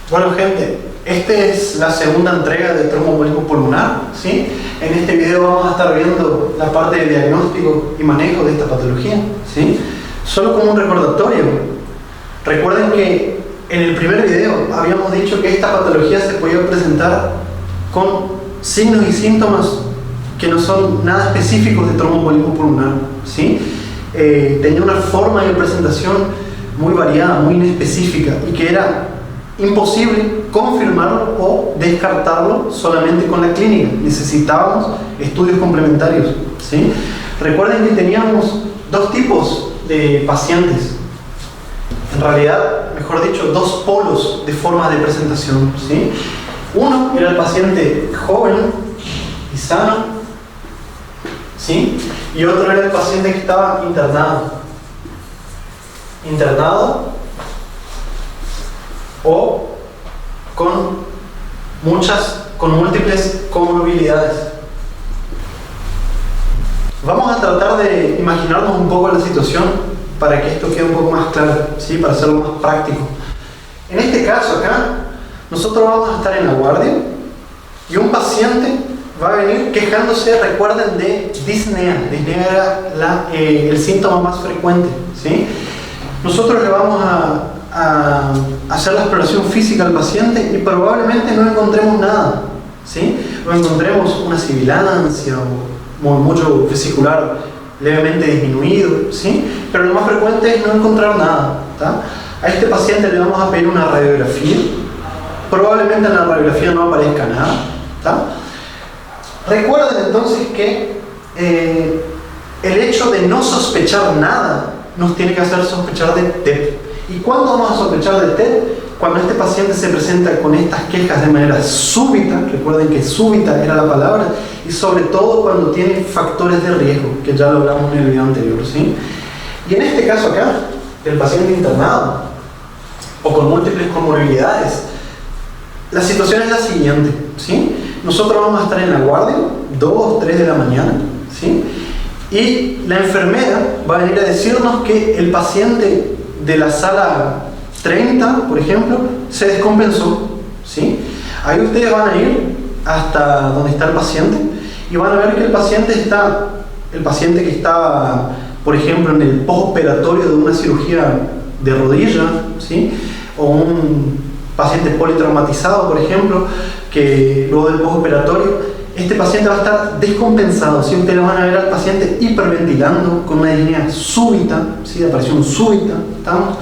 Bueno, gente, esta es la segunda entrega del tromboembolismo pulmonar, ¿sí? En este video vamos a estar viendo la parte de diagnóstico y manejo de esta patología, ¿sí? Solo como un recordatorio, recuerden que en el primer video habíamos dicho que esta patología se podía presentar con signos y síntomas que no son nada específicos de tromboembolismo pulmonar, ¿sí? Tenía una forma de presentación muy variada, muy inespecífica, y que era imposible confirmarlo o descartarlo solamente con la clínica. Necesitábamos estudios complementarios, ¿sí? Recuerden que teníamos dos tipos de pacientes, en realidad, mejor dicho, dos polos de forma de presentación, ¿sí? Uno era el paciente joven y sano, ¿sí? Y otro era el paciente que estaba internado o con múltiples comorbilidades. Vamos a tratar de imaginarnos un poco la situación para que esto quede un poco más claro, ¿sí? Para hacerlo más práctico. En este caso acá, nosotros vamos a estar en la guardia y un paciente va a venir quejándose, recuerden, de disnea. Disnea era el síntoma más frecuente, ¿sí? Nosotros le vamos a hacer la exploración física al paciente y probablemente no encontremos nada, ¿sí? No encontremos una sibilancia o murmullo vesicular levemente disminuido, ¿sí? Pero lo más frecuente es no encontrar nada, ¿tá? A este paciente le vamos a pedir una radiografía. Probablemente en la radiografía no aparezca nada, ¿tá? Recuerden entonces que el hecho de no sospechar nada nos tiene que hacer sospechar de TEP. ¿Y cuándo vamos a sospechar de TEP? Cuando este paciente se presenta con estas quejas de manera súbita, recuerden que súbita era la palabra, y sobre todo cuando tiene factores de riesgo, que ya lo hablamos en el video anterior, ¿sí? Y en este caso acá, del paciente internado o con múltiples comorbilidades, la situación es la siguiente, ¿sí? Nosotros vamos a estar en la guardia, 2 o 3 de la mañana, ¿sí? Y la enfermera va a venir a decirnos que el paciente de la sala 30, por ejemplo, se descompensó, ¿sí? Ahí ustedes van a ir hasta donde está el paciente y van a ver que el paciente que está, por ejemplo, en el postoperatorio de una cirugía de rodilla, ¿sí? O un paciente politraumatizado, por ejemplo, que luego del postoperatorio, este paciente va a estar descompensado, ¿sí? Ustedes van a ver al paciente hiperventilando con una disnea súbita, ¿sí? De aparición súbita, ¿estamos?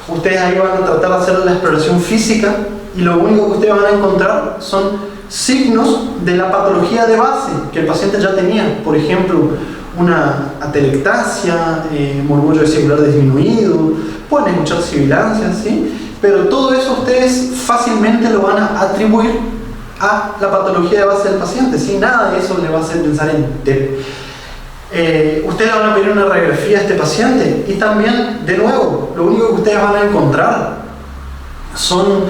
Ustedes ahí van a tratar de hacer la exploración física y lo único que ustedes van a encontrar son signos de la patología de base que el paciente ya tenía, por ejemplo, una atelectasia, murmullo vesicular disminuido, pueden escuchar sibilancias, ¿sí? Pero todo eso ustedes fácilmente lo van a atribuir a la patología de base del paciente, ¿sí? Nada de eso le va a hacer pensar en TEP. Ustedes van a pedir una radiografía a este paciente y también, de nuevo, lo único que ustedes van a encontrar son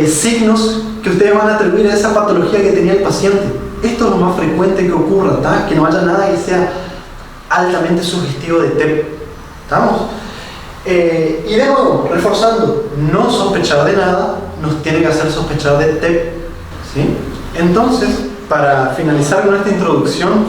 signos que ustedes van a atribuir a esa patología que tenía el paciente. Esto es lo más frecuente que ocurra, ¿tá? Que no haya nada que sea altamente sugestivo de TEP, ¿estamos? Y de nuevo, reforzando, no sospechar de nada nos tiene que hacer sospechar de TEP, ¿sí? Entonces, para finalizar con esta introducción,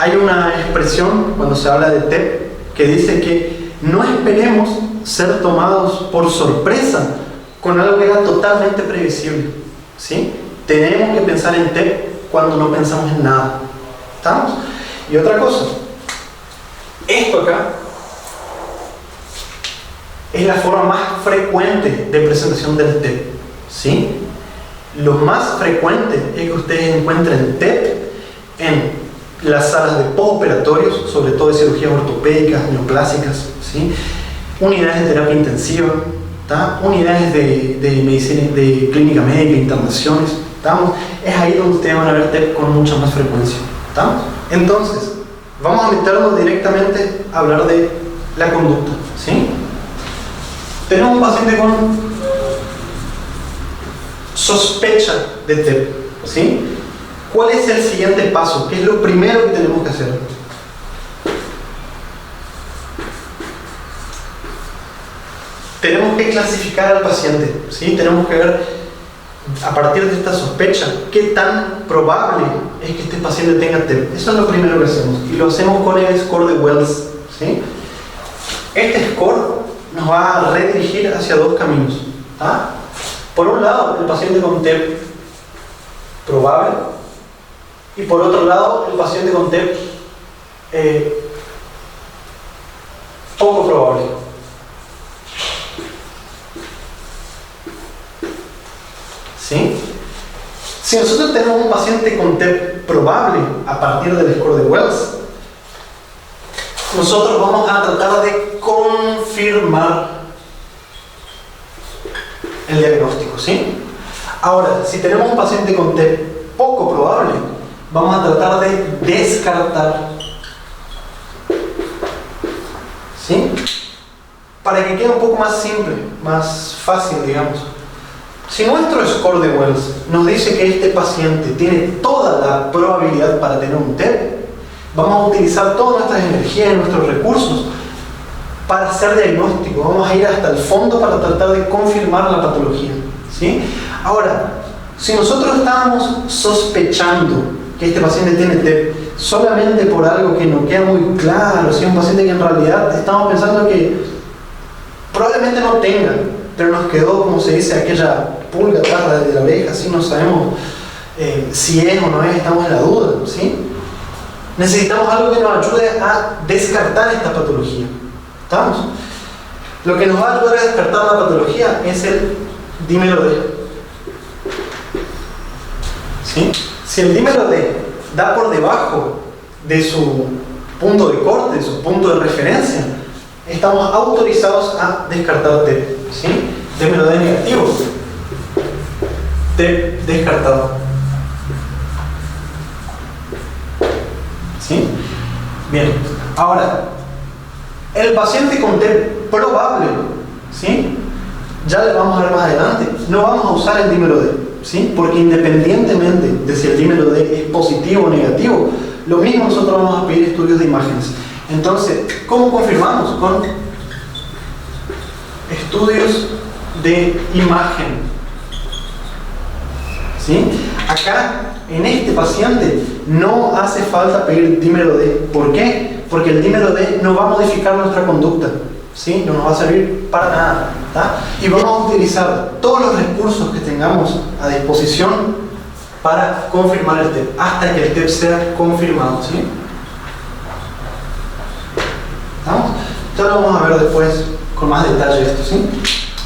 hay una expresión cuando se habla de TEP que dice que no esperemos ser tomados por sorpresa con algo que era totalmente previsible, ¿sí? Tenemos que pensar en TEP cuando no pensamos en nada, ¿estamos? Y otra cosa, esto acá es la forma más frecuente de presentación del TEP, ¿sí? Lo más frecuente es que ustedes encuentren TEP en las salas de postoperatorios, sobre todo de cirugías ortopédicas, neoplásicas, ¿sí? Unidades de terapia intensiva, ¿tá? Unidades de medicina, de clínica médica, internaciones, ¿estamos? Es ahí donde ustedes van a ver TEP con mucha más frecuencia, ¿estamos? Entonces, vamos a meternos directamente a hablar de la conducta, ¿sí? Tenemos un paciente con sospecha de TEP, ¿sí? ¿Cuál es el siguiente paso? ¿Qué es lo primero que tenemos que hacer? Tenemos que clasificar al paciente, ¿sí? Tenemos que ver, a partir de esta sospecha, qué tan probable es que este paciente tenga TEP. Eso es lo primero que hacemos, y lo hacemos con el score de Wells, ¿sí? Este score nos va a redirigir hacia dos caminos, ¿tá? Por un lado, el paciente con TEP probable, y por otro lado, el paciente con TEP poco probable. ¿Sí? Si nosotros tenemos un paciente con TEP probable a partir del score de Wells, nosotros vamos a tratar de confirmar el diagnóstico, ¿sí? Ahora, si tenemos un paciente con TEP poco probable, vamos a tratar de descartar, ¿sí? Para que quede un poco más simple, más fácil, digamos. Si nuestro score de Wells nos dice que este paciente tiene toda la probabilidad para tener un TEP, vamos a utilizar todas nuestras energías y nuestros recursos para hacer diagnóstico. Vamos a ir hasta el fondo para tratar de confirmar la patología, ¿sí? Ahora, si nosotros estábamos sospechando que este paciente tiene TEP solamente por algo que no queda muy claro, si es un paciente que en realidad estamos pensando que probablemente no tenga, pero nos quedó, como se dice, aquella pulga atrás de la oreja, ¿sí? No sabemos si es o no es, estamos en la duda, ¿sí? Necesitamos algo que nos ayude a descartar esta patología. ¿Estamos? Lo que nos va a ayudar a descartar la patología es el dímero D. ¿Sí? Si el dímero D da por debajo de su punto de corte, de su punto de referencia, estamos autorizados a descartar T. ¿Sí? Dímero D negativo, T descartado. ¿Sí? Bien, ahora, el paciente con T probable, ¿sí? Ya le vamos a ver más adelante, no vamos a usar el dímero D, ¿sí? Porque independientemente de si el dímero D es positivo o negativo, lo mismo nosotros vamos a pedir estudios de imágenes. Entonces, ¿cómo confirmamos? Con estudios de imagen, ¿sí? Acá, en este paciente, no hace falta pedir dímero D. ¿Por qué? Porque el dímero D no va a modificar nuestra conducta, ¿sí? No nos va a servir para nada, ¿tá? Y vamos a utilizar todos los recursos que tengamos a disposición para confirmar el TEP, hasta que el TEP sea confirmado, ¿sí? ¿Estamos? Ya lo vamos a ver después con más detalle esto, ¿sí?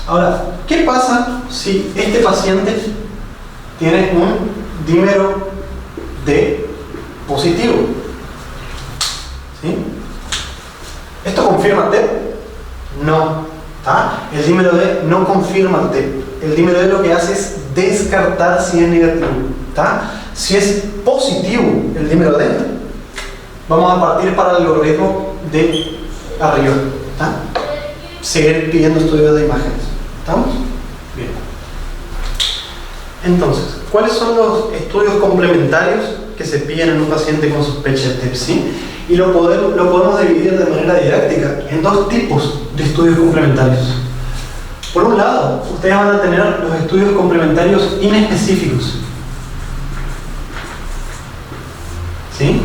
Ahora, ¿qué pasa si este paciente tiene un dímero D positivo? ¿Sí? ¿Esto confirma TEP? No. ¿Tá? El dímero D no confirma TEP. El dímero D lo que hace es descartar si es negativo. ¿Tá? Si es positivo el dímero D, vamos a partir para el algoritmo de arriba. ¿Tá? Seguir pidiendo estudios de imágenes. ¿Estamos? Bien. Entonces, ¿cuáles son los estudios complementarios que se piden en un paciente con sospecha de TEP? ¿Sí? Y lo podemos dividir de manera didáctica en dos tipos de estudios complementarios. Por un lado, ustedes van a tener los estudios complementarios inespecíficos, ¿sí?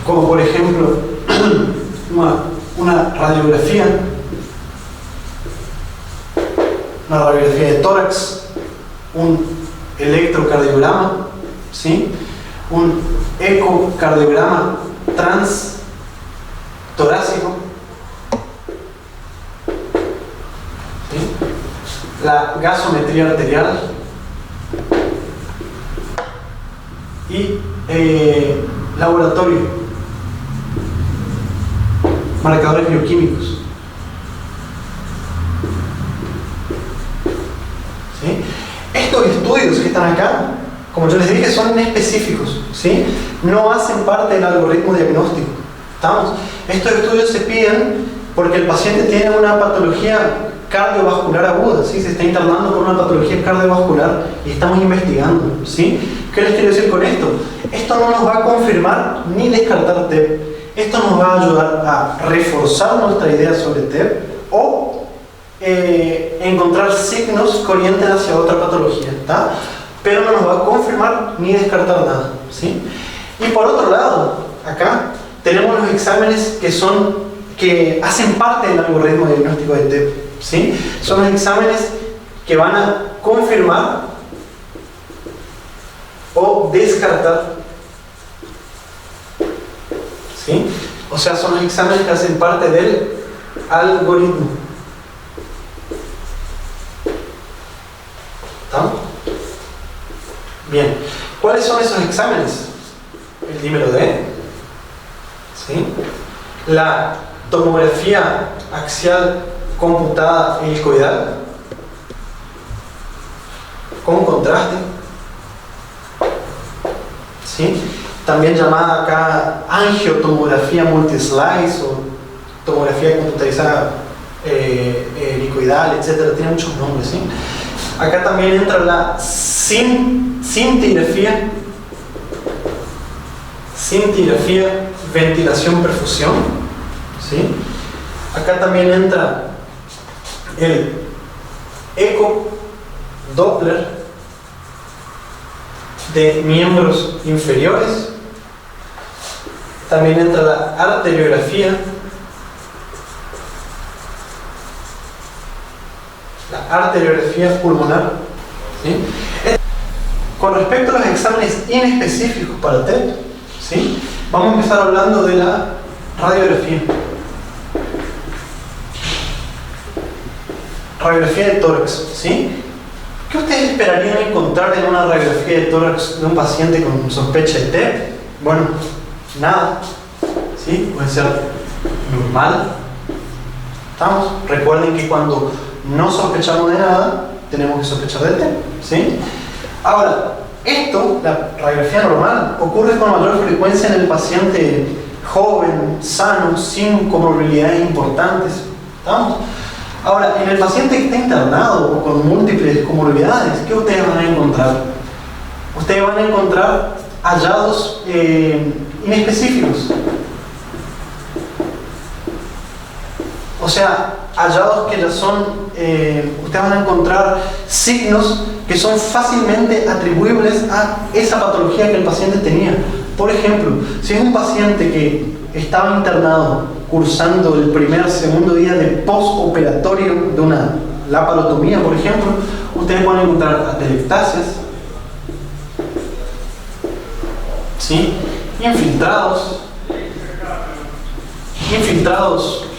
Como por ejemplo una radiografía de tórax, un electrocardiograma, ¿sí? Un ecocardiograma transtorácico, ¿sí? La gasometría arterial y laboratorio, marcadores bioquímicos, ¿sí? Estos estudios que están acá, como yo les dije, son inespecíficos, ¿sí? No hacen parte del algoritmo diagnóstico. ¿Estamos? Estos estudios se piden porque el paciente tiene una patología cardiovascular aguda, ¿sí? Se está internando con una patología cardiovascular y estamos investigando, ¿sí? ¿Qué les quiero decir con esto? Esto no nos va a confirmar ni descartar TEP. Esto nos va a ayudar a reforzar nuestra idea sobre TEP o encontrar signos que orienten hacia otra patología, ¿tá? Pero no nos va a confirmar ni descartar nada, ¿sí? Y por otro lado, acá tenemos los exámenes que hacen parte del algoritmo de diagnóstico de TEP, ¿sí? Son los exámenes que van a confirmar o descartar, ¿sí? O sea, son los exámenes que hacen parte del algoritmo. ¿Está? Bien. ¿Cuáles son esos exámenes? El dímero D, ¿sí? La tomografía axial computada helicoidal con contraste, ¿sí? También llamada acá angiotomografía multislice o tomografía computarizada helicoidal, etc. Tiene muchos nombres, ¿sí? Acá también entra la cintigrafía, ventilación, perfusión, ¿sí? Acá también entra el eco Doppler de miembros inferiores. También entra la arteriografía, pulmonar, ¿sí? Con respecto a los exámenes inespecíficos para TEP, ¿sí? Vamos a empezar hablando de la radiografía. Radiografía de tórax, ¿sí? ¿Qué ustedes esperarían encontrar en una radiografía de tórax de un paciente con sospecha de TEP? Bueno, nada, ¿sí? Puede ser normal. ¿Estamos? Recuerden que cuando no sospechamos de nada, tenemos que sospechar de TEP, ¿sí? Ahora, la radiografía normal, ocurre con mayor frecuencia en el paciente joven, sano, sin comorbilidades importantes. ¿Estamos? Ahora, en el paciente que está internado o con múltiples comorbilidades, ¿qué ustedes van a encontrar? Ustedes van a encontrar hallazgos inespecíficos. O sea, hallazgos que ya son, ustedes van a encontrar signos que son fácilmente atribuibles a esa patología que el paciente tenía. Por ejemplo, si es un paciente que estaba internado cursando el segundo día de postoperatorio de una laparotomía, por ejemplo, ustedes pueden encontrar atelectasias, ¿sí? Infiltrados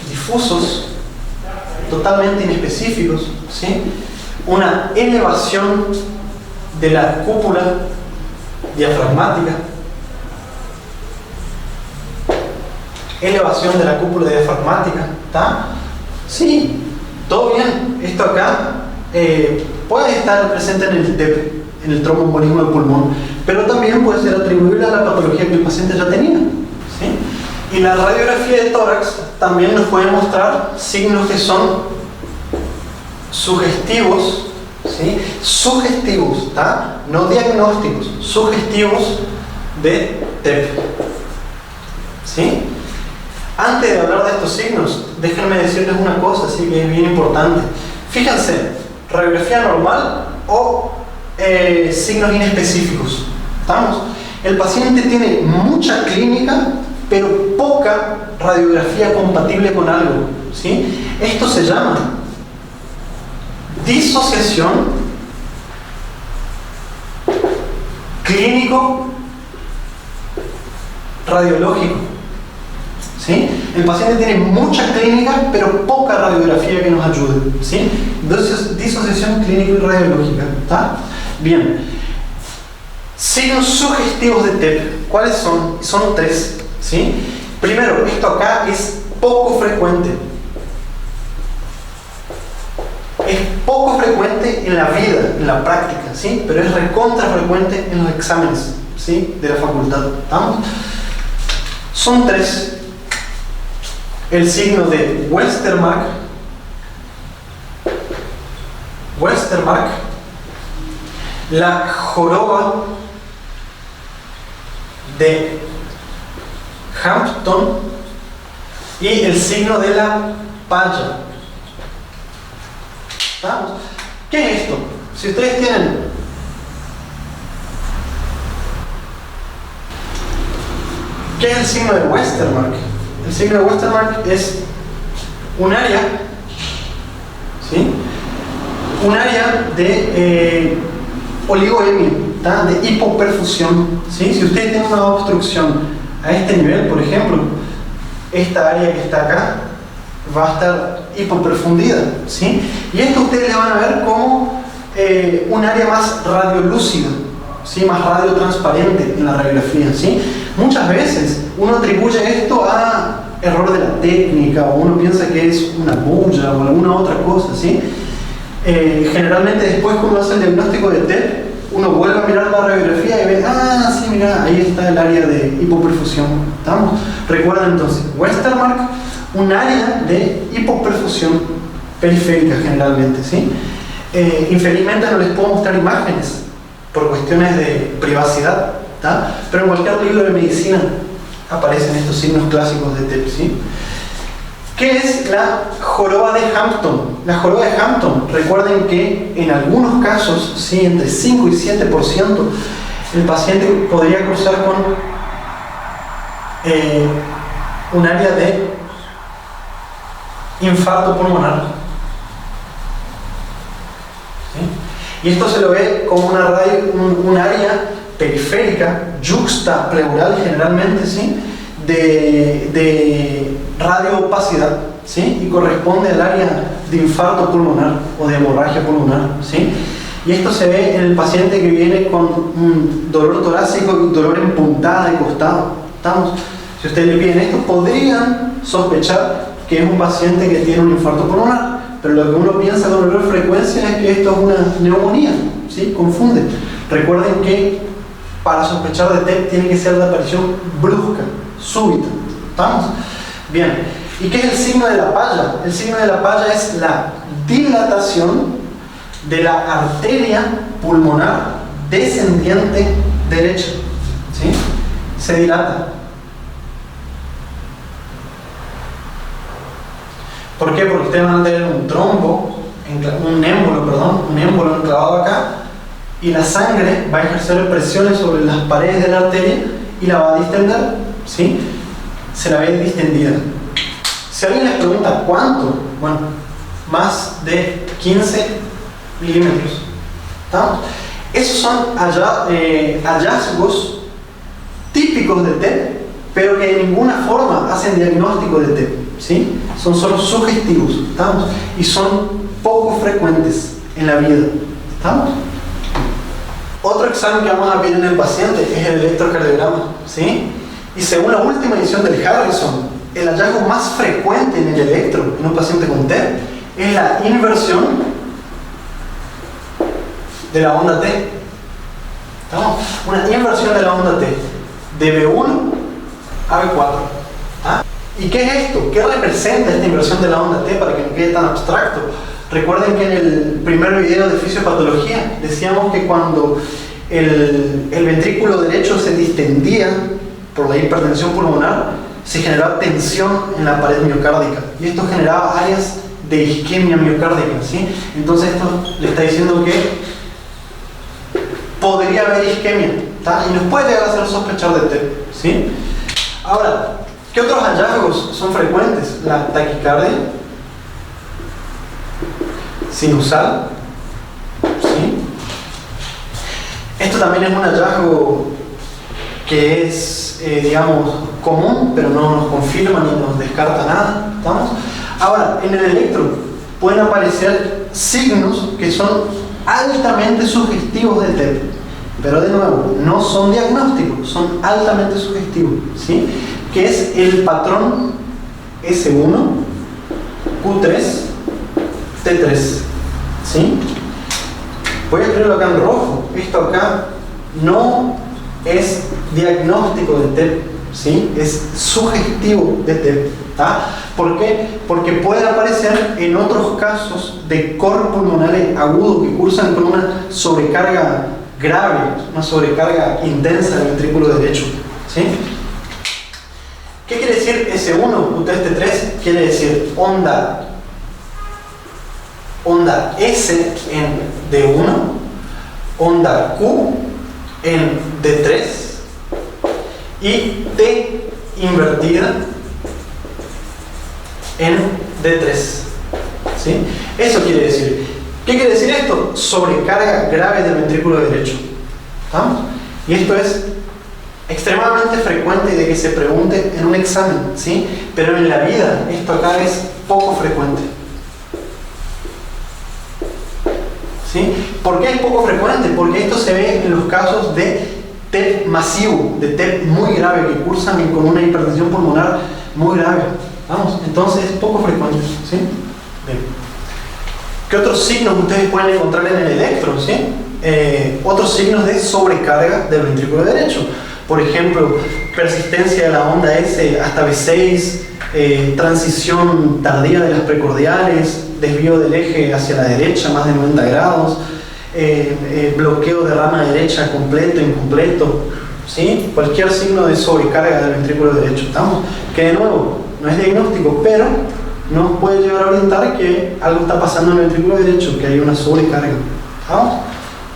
difusos, totalmente inespecíficos, ¿sí? Una elevación de la cúpula diafragmática, ¿está? Sí, todo bien. Esto acá puede estar presente en el TEP, en el tromboembolismo de pulmón, pero también puede ser atribuible a la patología que el paciente ya tenía, ¿sí? Y la radiografía de tórax también nos puede mostrar signos que son sugestivos, ¿sí? Sugestivos, ¿está? No diagnósticos, sugestivos de TEP, ¿sí? Antes de hablar de estos signos, déjenme decirles una cosa, así que es bien importante. Fíjense, radiografía normal o signos inespecíficos. ¿Estamos? El paciente tiene mucha clínica, pero poca radiografía compatible con algo, ¿sí? Esto se llama disociación clínico radiológico, ¿sí? El paciente tiene mucha clínica, pero poca radiografía que nos ayude, ¿sí? Entonces, disociación clínico y radiológica, ¿está? Bien. Signos sugestivos de TEP, ¿cuáles son? Son 3, ¿sí? Primero, esto acá es poco frecuente. Es poco frecuente en la vida, en la práctica, ¿sí? Pero es recontra frecuente en los exámenes, ¿sí? De la facultad, ¿estamos? Son 3. El signo de Westermarck, la joroba de Hampton y el signo de la palla. ¿Estamos? ¿Qué es esto? Si ustedes tienen ¿qué es el signo de Westermarck? El signo de Westermarck es un área, ¿sí? Un área de oligoemia, ¿tá? De hipoperfusión, ¿sí? Si ustedes tienen una obstrucción a este nivel, por ejemplo, esta área que está acá va a estar hipoperfundida, ¿sí? Y esto ustedes le van a ver como un área más radiolúcida, ¿sí? Más radiotransparente en la radiografía, ¿sí? Muchas veces uno atribuye esto a error de la técnica, o uno piensa que es una bulla o alguna otra cosa, ¿sí? Generalmente después cuando hace el diagnóstico de TEP, uno vuelve a mirar la radiografía y ve, ah, sí, mira, ahí está el área de hipoperfusión. ¿Estamos? Recuerden entonces, Westermarck, un área de hipoperfusión periférica generalmente, ¿sí? Infelizmente no les puedo mostrar imágenes por cuestiones de privacidad, ¿tá? Pero en cualquier libro de medicina aparecen estos signos clásicos de TEP, ¿sí? ¿Qué es la joroba de Hampton? La joroba de Hampton, recuerden que en algunos casos, ¿sí? Entre 5 y 7%, el paciente podría cruzar con un área de infarto pulmonar, ¿sí? Y esto se lo ve como un área periférica, yuxtapleural generalmente, ¿sí? de radioopacidad, ¿sí? Y corresponde al área de infarto pulmonar o de hemorragia pulmonar, ¿sí? Y esto se ve en el paciente que viene con un dolor torácico y dolor en puntada de costado. ¿Estamos? Si ustedes le piden esto, podrían sospechar que es un paciente que tiene un infarto pulmonar, pero lo que uno piensa con mayor frecuencia es que esto es una neumonía, ¿sí? Confunde. Recuerden que para sospechar de TEP tiene que ser de aparición brusca, súbita. ¿Estamos? Bien. ¿Y qué es el signo de la palla? El signo de la palla es la dilatación de la arteria pulmonar descendiente derecha, ¿sí? Se dilata. ¿Por qué? Porque ustedes van a tener un trombo, un émbolo enclavado acá, y la sangre va a ejercer presiones sobre las paredes de la arteria y la va a distender, ¿sí? Se la ve distendida. Si alguien les pregunta cuánto, bueno, más de 15 milímetros. ¿Estamos? Esos son hallazgos típicos de TEP, pero que de ninguna forma hacen diagnóstico de TEP, ¿sí? Son solo sugestivos, ¿estamos? Y son poco frecuentes en la vida, ¿estamos? Otro examen que vamos a ver en el paciente es el electrocardiograma, ¿sí? Y según la última edición del Harrison, el hallazgo más frecuente en el electro en un paciente con TEP es la inversión de la onda T. ¿Estamos? Una inversión de la onda T de B1 a B4. ¿Ah? ¿Y qué es esto? ¿Qué representa esta inversión de la onda T para que no quede tan abstracto? Recuerden que en el primer video de fisiopatología decíamos que cuando el ventrículo derecho se distendía por la hipertensión pulmonar, se generaba tensión en la pared miocárdica y esto generaba áreas de isquemia miocárdica, ¿sí? Entonces esto le está diciendo que podría haber isquemia, ¿tá? Y nos puede llegar a hacer sospechar de TEP, ¿sí? Ahora, ¿qué otros hallazgos son frecuentes? La taquicardia sinusal, ¿sí? Esto también es un hallazgo que es, digamos, común, pero no nos confirma ni nos descarta nada, ¿estamos? Ahora, en el electro pueden aparecer signos que son altamente sugestivos de TEP, pero de nuevo, no son diagnósticos, son altamente sugestivos, ¿sí? Que es el patrón S1, Q3, T3, ¿sí? Voy a escribirlo acá en rojo. Esto acá no es diagnóstico de TEP, ¿sí? Es sugestivo de TEP, ¿tá? ¿Por qué? Porque puede aparecer en otros casos de cor pulmonares agudos que cursan con una sobrecarga grave, una sobrecarga intensa del ventrículo derecho, ¿sí? ¿Qué quiere decir S1, Q3, T3? Quiere decir onda onda S en D1, onda Q en D3 y T invertida en D3. ¿Sí? Eso quiere decir. ¿Qué quiere decir esto? Sobrecarga grave del ventrículo derecho. ¿Vamos? Y esto es extremadamente frecuente de que se pregunte en un examen, ¿sí? Pero en la vida esto acá es poco frecuente. ¿Sí? ¿Por qué es poco frecuente? Porque esto se ve en los casos de TEP masivo, de TEP muy grave, que cursan con una hipertensión pulmonar muy grave. Vamos, entonces es poco frecuente. ¿Sí? Bien. ¿Qué otros signos ustedes pueden encontrar en el electro? ¿Sí? Otros signos de sobrecarga del ventrículo derecho. Por ejemplo, persistencia de la onda S hasta V6, transición tardía de las precordiales, desvío del eje hacia la derecha más de 90 grados, bloqueo de rama derecha completo, incompleto, ¿sí? Cualquier signo de sobrecarga del ventrículo derecho. ¿Estamos? Que de nuevo, no es diagnóstico, pero nos puede llevar a orientar que algo está pasando en el ventrículo derecho, que hay una sobrecarga. ¿Estamos?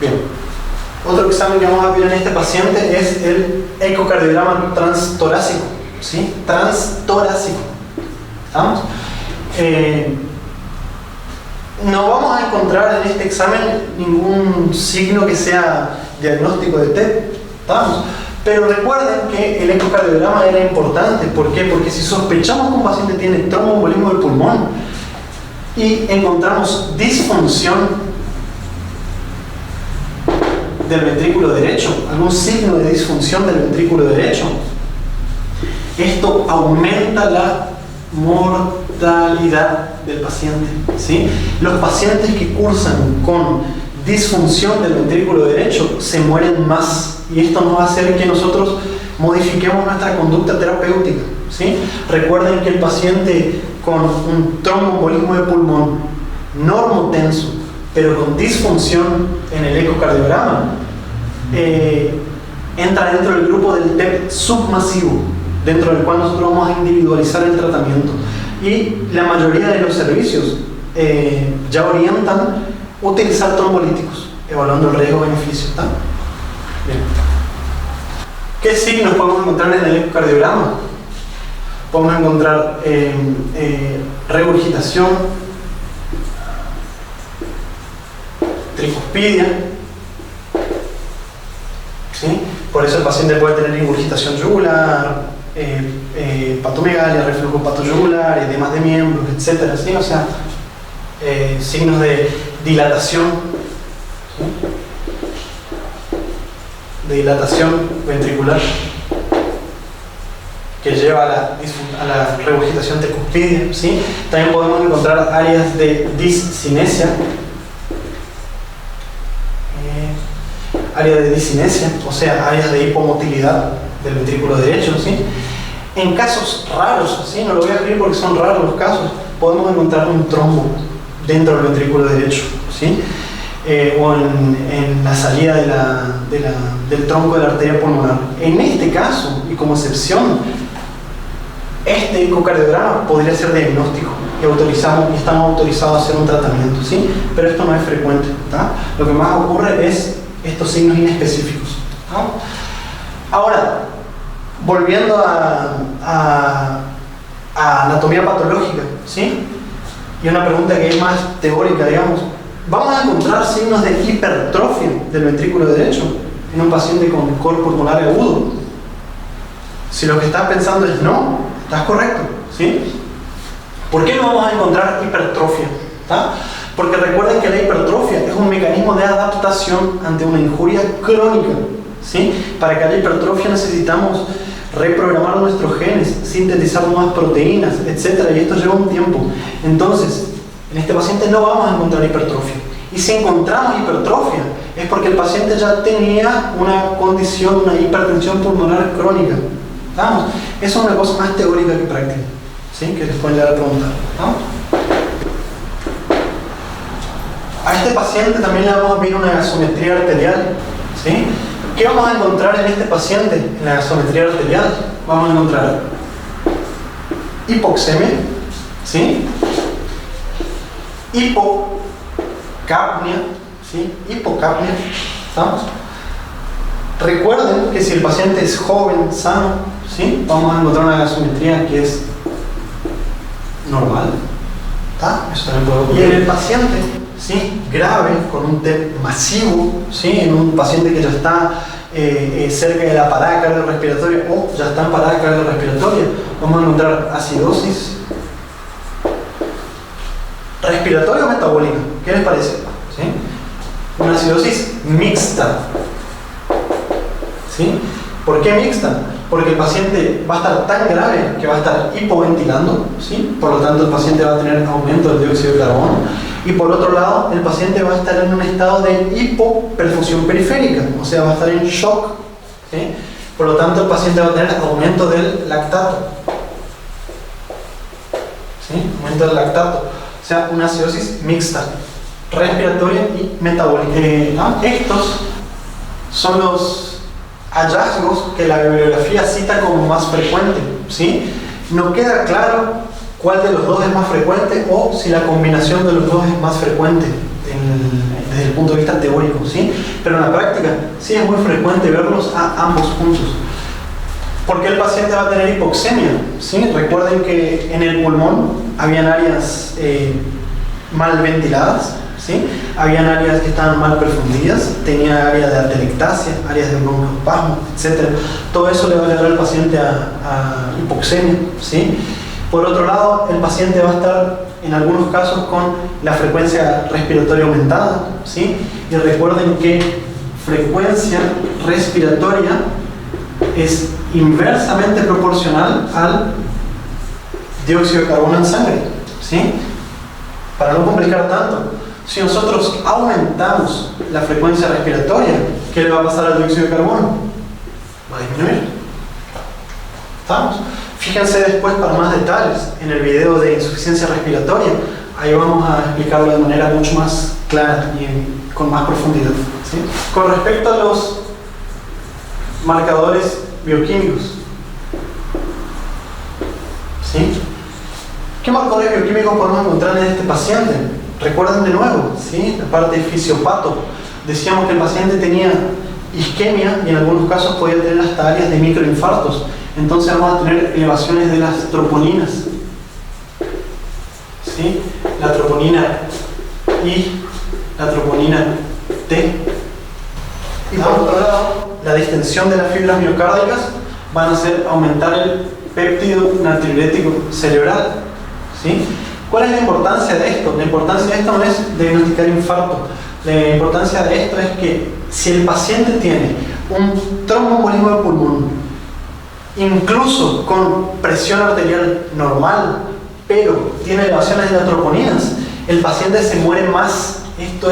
Bien. Otro examen que vamos a ver en este paciente es el ecocardiograma transtorácico. ¿Sí? Transtorácico. ¿Estamos? No vamos a encontrar en este examen ningún signo que sea diagnóstico de TEP. ¿Estamos? Pero recuerden que el ecocardiograma era importante. ¿Por qué? Porque si sospechamos que un paciente tiene tromboembolismo del pulmón y encontramos disfunción del ventrículo derecho, algún signo de disfunción del ventrículo derecho, esto aumenta la mortalidad del paciente. ¿Sí? Los pacientes que cursan con disfunción del ventrículo derecho se mueren más, y esto nos va a hacer que nosotros modifiquemos nuestra conducta terapéutica. ¿Sí? Recuerden que el paciente con un tromboembolismo de pulmón normotenso pero con disfunción en el ecocardiograma, entra dentro del grupo del TEP submasivo, dentro del cual nosotros vamos a individualizar el tratamiento. Y la mayoría de los servicios ya orientan utilizar trombolíticos, evaluando el riesgo-beneficio. ¿Está? Bien. ¿Qué signos podemos encontrar en el ecocardiograma? Podemos encontrar regurgitación, tricuspidia, ¿sí? Por eso el paciente puede tener ingurgitación yugular, patomegalia, reflujo patoyugular, edemas de miembros, etc. ¿Sí? O sea, signos de dilatación, ¿sí? De dilatación ventricular que lleva a la regurgitación tricuspidia, ¿sí? También podemos encontrar áreas de discinesia, área de discinesia, o sea, áreas de hipomotilidad del ventrículo derecho, ¿sí? En casos raros, ¿sí? No lo voy a escribir porque son raros los casos, podemos encontrar un trombo dentro del ventrículo derecho, ¿sí? O en la salida del tronco de la arteria pulmonar. En este caso, y como excepción, este ecocardiograma podría ser diagnóstico y estamos autorizados a hacer un tratamiento, ¿sí? Pero esto no es frecuente, ¿tá? Lo que más ocurre es estos signos inespecíficos, ¿no? Ahora, volviendo a anatomía patológica, ¿sí? Y una pregunta que es más teórica, digamos, ¿vamos a encontrar signos de hipertrofia del ventrículo derecho en un paciente con cor pulmonar agudo? Si lo que estás pensando es no, estás correcto, ¿sí? ¿Por qué no vamos a encontrar hipertrofia? ¿Tá? Porque recuerden que la hipertrofia es un mecanismo de adaptación ante una injuria crónica, ¿sí? Para que haya hipertrofia necesitamos reprogramar nuestros genes, sintetizar nuevas proteínas, etc. Y esto lleva un tiempo. Entonces, en este paciente no vamos a encontrar hipertrofia. Y si encontramos hipertrofia, es porque el paciente ya tenía una condición, una hipertensión pulmonar crónica. ¿Vamos? Eso es una cosa más teórica que práctica, ¿sí? Que les pueden llegar a preguntar. ¿Vamos? A este paciente también le vamos a pedir una gasometría arterial, ¿sí? ¿Qué vamos a encontrar en este paciente en la gasometría arterial? Vamos a encontrar hipoxemia, ¿sí? capnia, ¿sí? Hipocapnia, ¿estamos? Recuerden que si el paciente es joven, sano, ¿sí? Vamos a encontrar una gasometría que es normal, ¿está? Eso también puede ocurrir. Y en el paciente, ¿sí? Grave, con un TEP masivo, ¿sí? En un paciente que ya está cerca de la parada cardiorrespiratoria o ya está en parada cardiorrespiratoria, vamos a encontrar acidosis respiratoria o metabólica. ¿Qué les parece? ¿Sí? Una acidosis mixta. ¿Sí? ¿Por qué mixta? Porque el paciente va a estar tan grave que va a estar hipoventilando, ¿sí? Por lo tanto el paciente va a tener aumento del dióxido de carbono, y por otro lado el paciente va a estar en un estado de hipoperfusión periférica, o sea, va a estar en shock, ¿sí? Por lo tanto el paciente va a tener aumento del lactato, ¿sí? Aumento del lactato, o sea, una acidosis mixta, respiratoria y metabólica. Estos son los hallazgos que la bibliografía cita como más frecuente, ¿sí? No queda claro cuál de los dos es más frecuente o si la combinación de los dos es más frecuente desde el punto de vista teórico, ¿sí? Pero en la práctica sí es muy frecuente verlos a ambos puntos. ¿Por qué el paciente va a tener hipoxemia? ¿Sí? Recuerden que en el pulmón habían áreas mal ventiladas, ¿sí? Habían áreas que estaban mal perfundidas, tenía áreas de atelectasia, áreas de broncoespasmo, etc. Todo eso le va a llevar al paciente a hipoxemia, ¿sí? Por otro lado, el paciente va a estar en algunos casos con la frecuencia respiratoria aumentada, ¿sí? Y recuerden que frecuencia respiratoria es inversamente proporcional al dióxido de carbono en sangre, ¿sí? Para no complicar tanto, si nosotros aumentamos la frecuencia respiratoria, ¿qué le va a pasar al dióxido de carbono? Va a disminuir. ¿Estamos? Fíjense después para más detalles en el video de insuficiencia respiratoria. Ahí vamos a explicarlo de manera mucho más clara y con más profundidad, ¿sí? Con respecto a los marcadores bioquímicos, ¿sí? ¿Qué marcadores bioquímicos podemos encontrar en este paciente? Recuerden de nuevo, ¿sí? La parte de fisiopato. Decíamos que el paciente tenía isquemia y en algunos casos podía tener hasta áreas de microinfartos. Entonces vamos a tener elevaciones de las troponinas, ¿sí? La troponina I, la troponina T. Y por otro lado, la distensión de las fibras miocárdicas van a hacer aumentar el péptido natriurético cerebral, ¿sí? ¿Cuál es la importancia de esto? La importancia de esto no es diagnosticar infarto. La importancia de esto es que si el paciente tiene un tromboembolismo de pulmón, incluso con presión arterial normal, pero tiene elevaciones de las troponinas, el paciente se muere más. Esto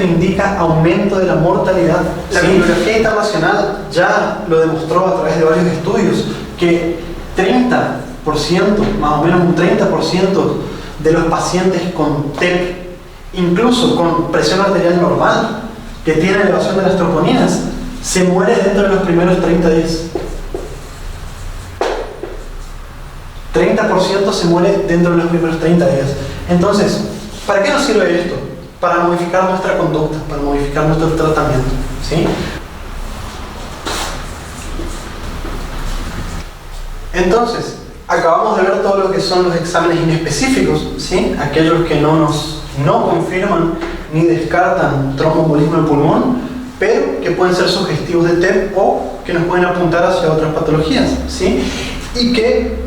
indica aumento de la mortalidad. La bibliografía internacional ya lo demostró a través de varios estudios, que 30%, más o menos un 30% de los pacientes con TEP, incluso con presión arterial normal, que tienen elevación de las troponinas, se muere dentro de los primeros 30 días. 30% se muere dentro de los primeros 30 días. Entonces, ¿para qué nos sirve esto? Para modificar nuestra conducta, para modificar nuestro tratamiento, ¿sí? Entonces, acabamos de ver todo lo que son los exámenes inespecíficos, ¿sí? Aquellos que no confirman ni descartan tromboembolismo de pulmón, pero que pueden ser sugestivos de TEP o que nos pueden apuntar hacia otras patologías, ¿sí? Y que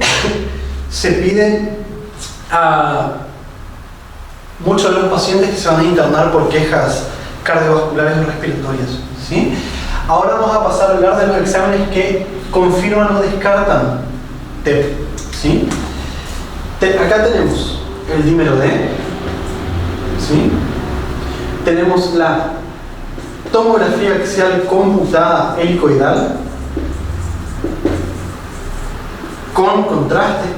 se pide a muchos de los pacientes que se van a internar por quejas cardiovasculares o respiratorias, ¿sí? Ahora vamos a pasar a hablar de los exámenes que confirman o descartan TEP, ¿sí? Acá tenemos el dímero D, ¿sí? Tenemos la tomografía axial computada helicoidal con contraste,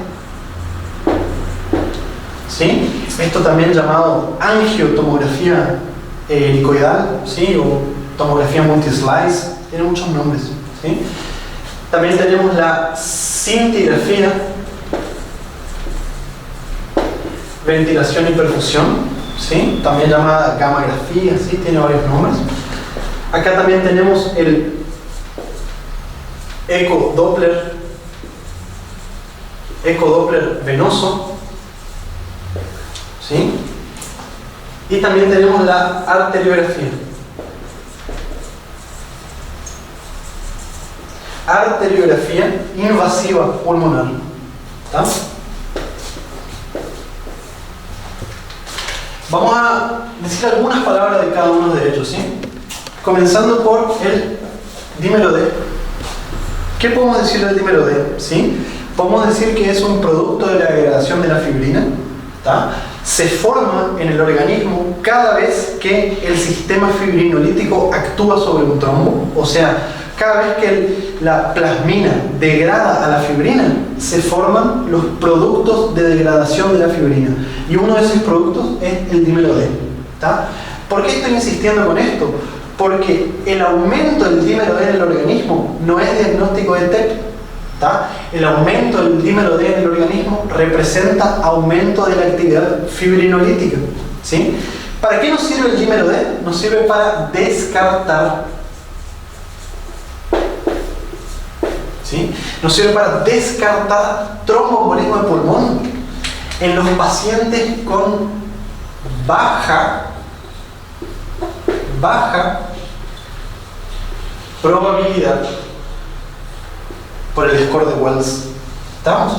¿sí? Esto también llamado angiotomografía helicoidal, ¿sí? O tomografía multislice, tiene muchos nombres, ¿sí? También tenemos la scintigrafía, ventilación y perfusión, ¿sí? También llamada gammagrafía, ¿sí? Tiene varios nombres. Acá también tenemos el ecodoppler venoso, ¿sí? Y también tenemos la arteriografía. Arteriografía invasiva pulmonar. ¿Está? Vamos a decir algunas palabras de cada uno de ellos, ¿sí? Comenzando por el dímero D. ¿Qué podemos decir del dímero D? ¿Sí? Podemos decir que es un producto de la degradación de la fibrina. ¿Tá? Se forma en el organismo cada vez que el sistema fibrinolítico actúa sobre un trombo, o sea, cada vez que la plasmina degrada a la fibrina, se forman los productos de degradación de la fibrina. Y uno de esos productos es el dímero D. ¿Tá? ¿Por qué estoy insistiendo con esto? Porque el aumento del dímero D en el organismo no es diagnóstico de TEP. ¿Tá? El aumento del dímero D en el organismo representa aumento de la actividad fibrinolítica. ¿Sí? ¿Para qué nos sirve el dímero D? Nos sirve para descartar. ¿Sí? Nos sirve para descartar tromboembolismo de pulmón en los pacientes con baja probabilidad por el score de Wells. ¿Estamos?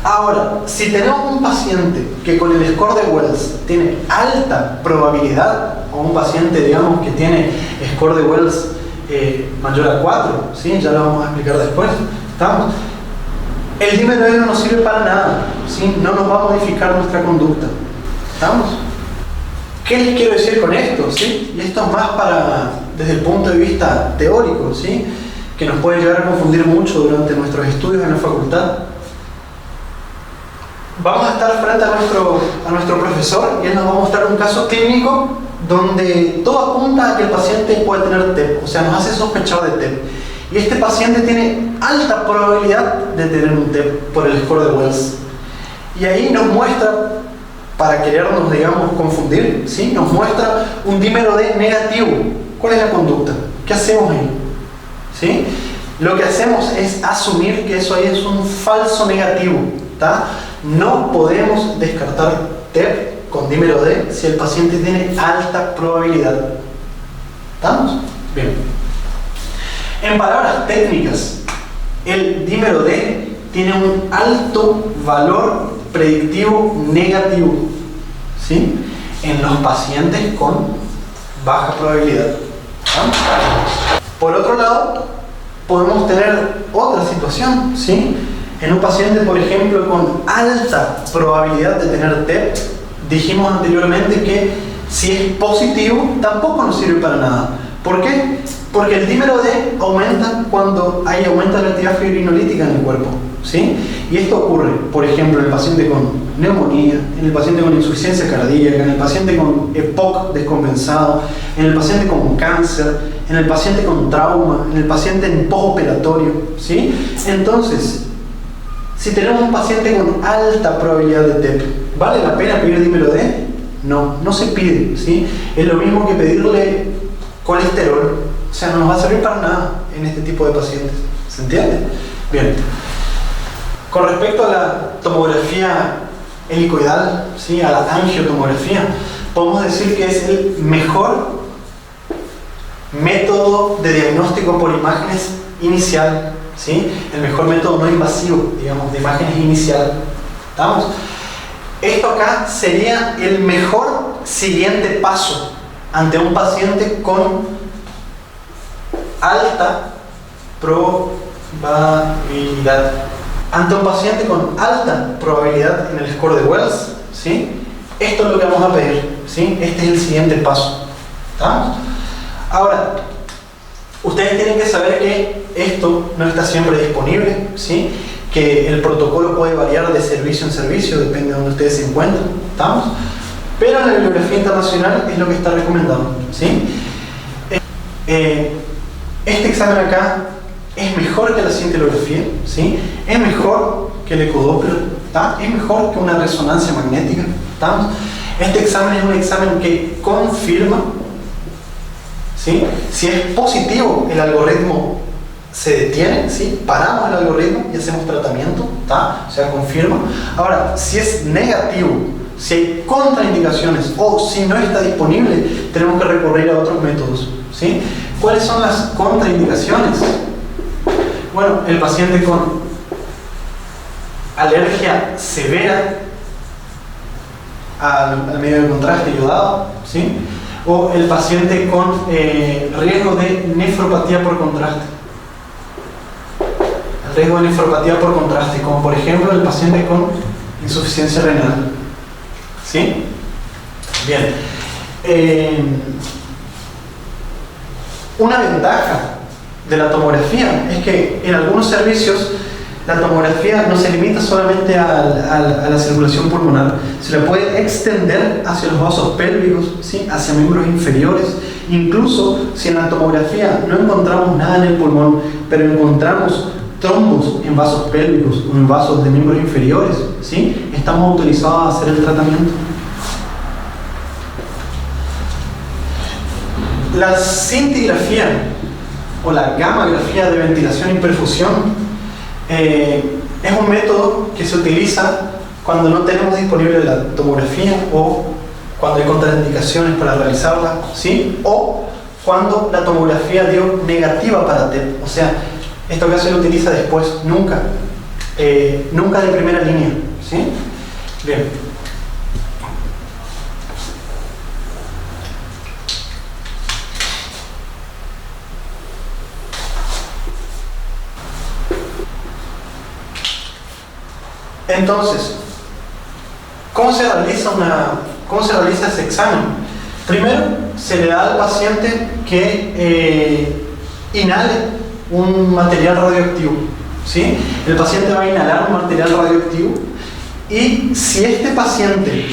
Ahora, si tenemos un paciente que con el score de Wells tiene alta probabilidad, o un paciente, digamos, que tiene score de Wells mayor a 4, ¿sí? Ya lo vamos a explicar después. ¿Estamos? El dímero D no nos sirve para nada, ¿sí? No nos va a modificar nuestra conducta. ¿Estamos? ¿Qué les quiero decir con esto? ¿Sí? Y esto es más desde el punto de vista teórico, ¿sí? Que nos puede llegar a confundir mucho durante nuestros estudios en la facultad. Vamos a estar frente a nuestro profesor y él nos va a mostrar un caso clínico donde todo apunta a que el paciente puede tener TEP, o sea, nos hace sospechar de TEP. Y este paciente tiene alta probabilidad de tener un TEP por el score de Wells. Y ahí nos muestra, para querernos, digamos, confundir, ¿sí? Nos muestra un dímero D negativo. ¿Cuál es la conducta? ¿Qué hacemos ahí? ¿Sí? Lo que hacemos es asumir que eso ahí es un falso negativo. ¿Tá? No podemos descartar TEP con dímero D si el paciente tiene alta probabilidad. ¿Estamos? Bien. En palabras técnicas, el dímero D tiene un alto valor predictivo negativo, ¿sí? En los pacientes con baja probabilidad. ¿Tá? Por otro lado, podemos tener otra situación, ¿sí? En un paciente, por ejemplo, con alta probabilidad de tener TEP, dijimos anteriormente que si es positivo, tampoco nos sirve para nada. ¿Por qué? Porque el dímero D aumenta cuando hay aumento de la actividad fibrinolítica en el cuerpo, ¿sí? Y esto ocurre, por ejemplo, en el paciente con neumonía, en el paciente con insuficiencia cardíaca, en el paciente con EPOC descompensado, en el paciente con cáncer, en el paciente con trauma, en el paciente en postoperatorio, ¿sí? Entonces, si tenemos un paciente con alta probabilidad de TEP, ¿vale la pena pedir dímero D? No, no se pide, ¿sí? Es lo mismo que pedirle colesterol, o sea, no nos va a servir para nada en este tipo de pacientes. ¿Se entiende? Bien. Con respecto a la tomografía helicoidal, ¿sí? A la angiotomografía, podemos decir que es el mejor método de diagnóstico por imágenes inicial, ¿sí? El mejor método no invasivo, digamos, de imágenes inicial. ¿Estamos? Esto acá sería el mejor siguiente paso ante un paciente con alta probabilidad. Ante un paciente con alta probabilidad en el score de Wells, ¿sí? Esto es lo que vamos a pedir, ¿sí? Este es el siguiente paso. ¿Estamos? Ahora, ustedes tienen que saber que esto no está siempre disponible, ¿sí? Que el protocolo puede variar de servicio en servicio, depende de donde ustedes se encuentren. ¿Estamos? Pero en la bibliografía internacional es lo que está recomendado, ¿sí? Este examen acá es mejor que la cintilografía, ¿sí? Es mejor que el ecodoppler, ¿tá? Es mejor que una resonancia magnética, ¿estamos? Este examen es un examen que confirma, ¿sí? Si es positivo, el algoritmo se detiene, ¿sí? Paramos el algoritmo y hacemos tratamiento, ¿tá? O sea, confirma. Ahora, si es negativo, si hay contraindicaciones o si no está disponible, tenemos que recurrir a otros métodos, ¿sí? ¿Cuáles son las contraindicaciones? Bueno, el paciente con alergia severa al medio de contraste iodado, ¿sí? O el paciente con riesgo de nefropatía por contraste. El riesgo de nefropatía por contraste, como por ejemplo el paciente con insuficiencia renal, ¿sí? Bien. Una ventaja de la tomografía es que en algunos servicios la tomografía no se limita solamente a la circulación pulmonar, se la puede extender hacia los vasos pélvicos, ¿sí? Hacia miembros inferiores. Incluso si en la tomografía no encontramos nada en el pulmón, pero encontramos trombos en vasos pélvicos o en vasos de miembros inferiores, ¿sí? Estamos autorizados a hacer el tratamiento. La scintigrafía o la gammagrafía de ventilación y perfusión es un método que se utiliza cuando no tenemos disponible la tomografía o cuando hay contraindicaciones para realizarla, ¿sí? O cuando la tomografía dio negativa para TEP. O sea, esto que se lo utiliza después, nunca de primera línea, ¿sí? Bien. Entonces, ¿cómo se realiza ese examen? Primero, se le da al paciente que inhale un material radioactivo, ¿sí? El paciente va a inhalar un material radioactivo y si este paciente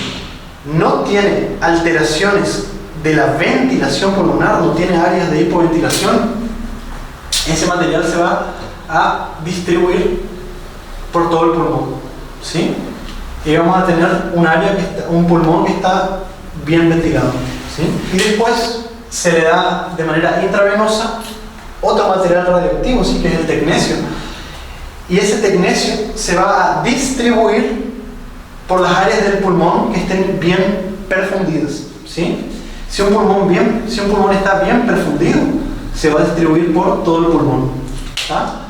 no tiene alteraciones de la ventilación pulmonar, no tiene áreas de hipoventilación, ese material se va a distribuir por todo el pulmón, ¿sí? Y vamos a tener un pulmón que está bien ventilado, ¿sí? Y después se le da de manera intravenosa otro material radioactivo, ¿sí? Que es el tecnecio. Y ese tecnecio se va a distribuir por las áreas del pulmón que estén bien perfundidas, ¿sí? Si un pulmón está bien perfundido, se va a distribuir por todo el pulmón, ¿tá?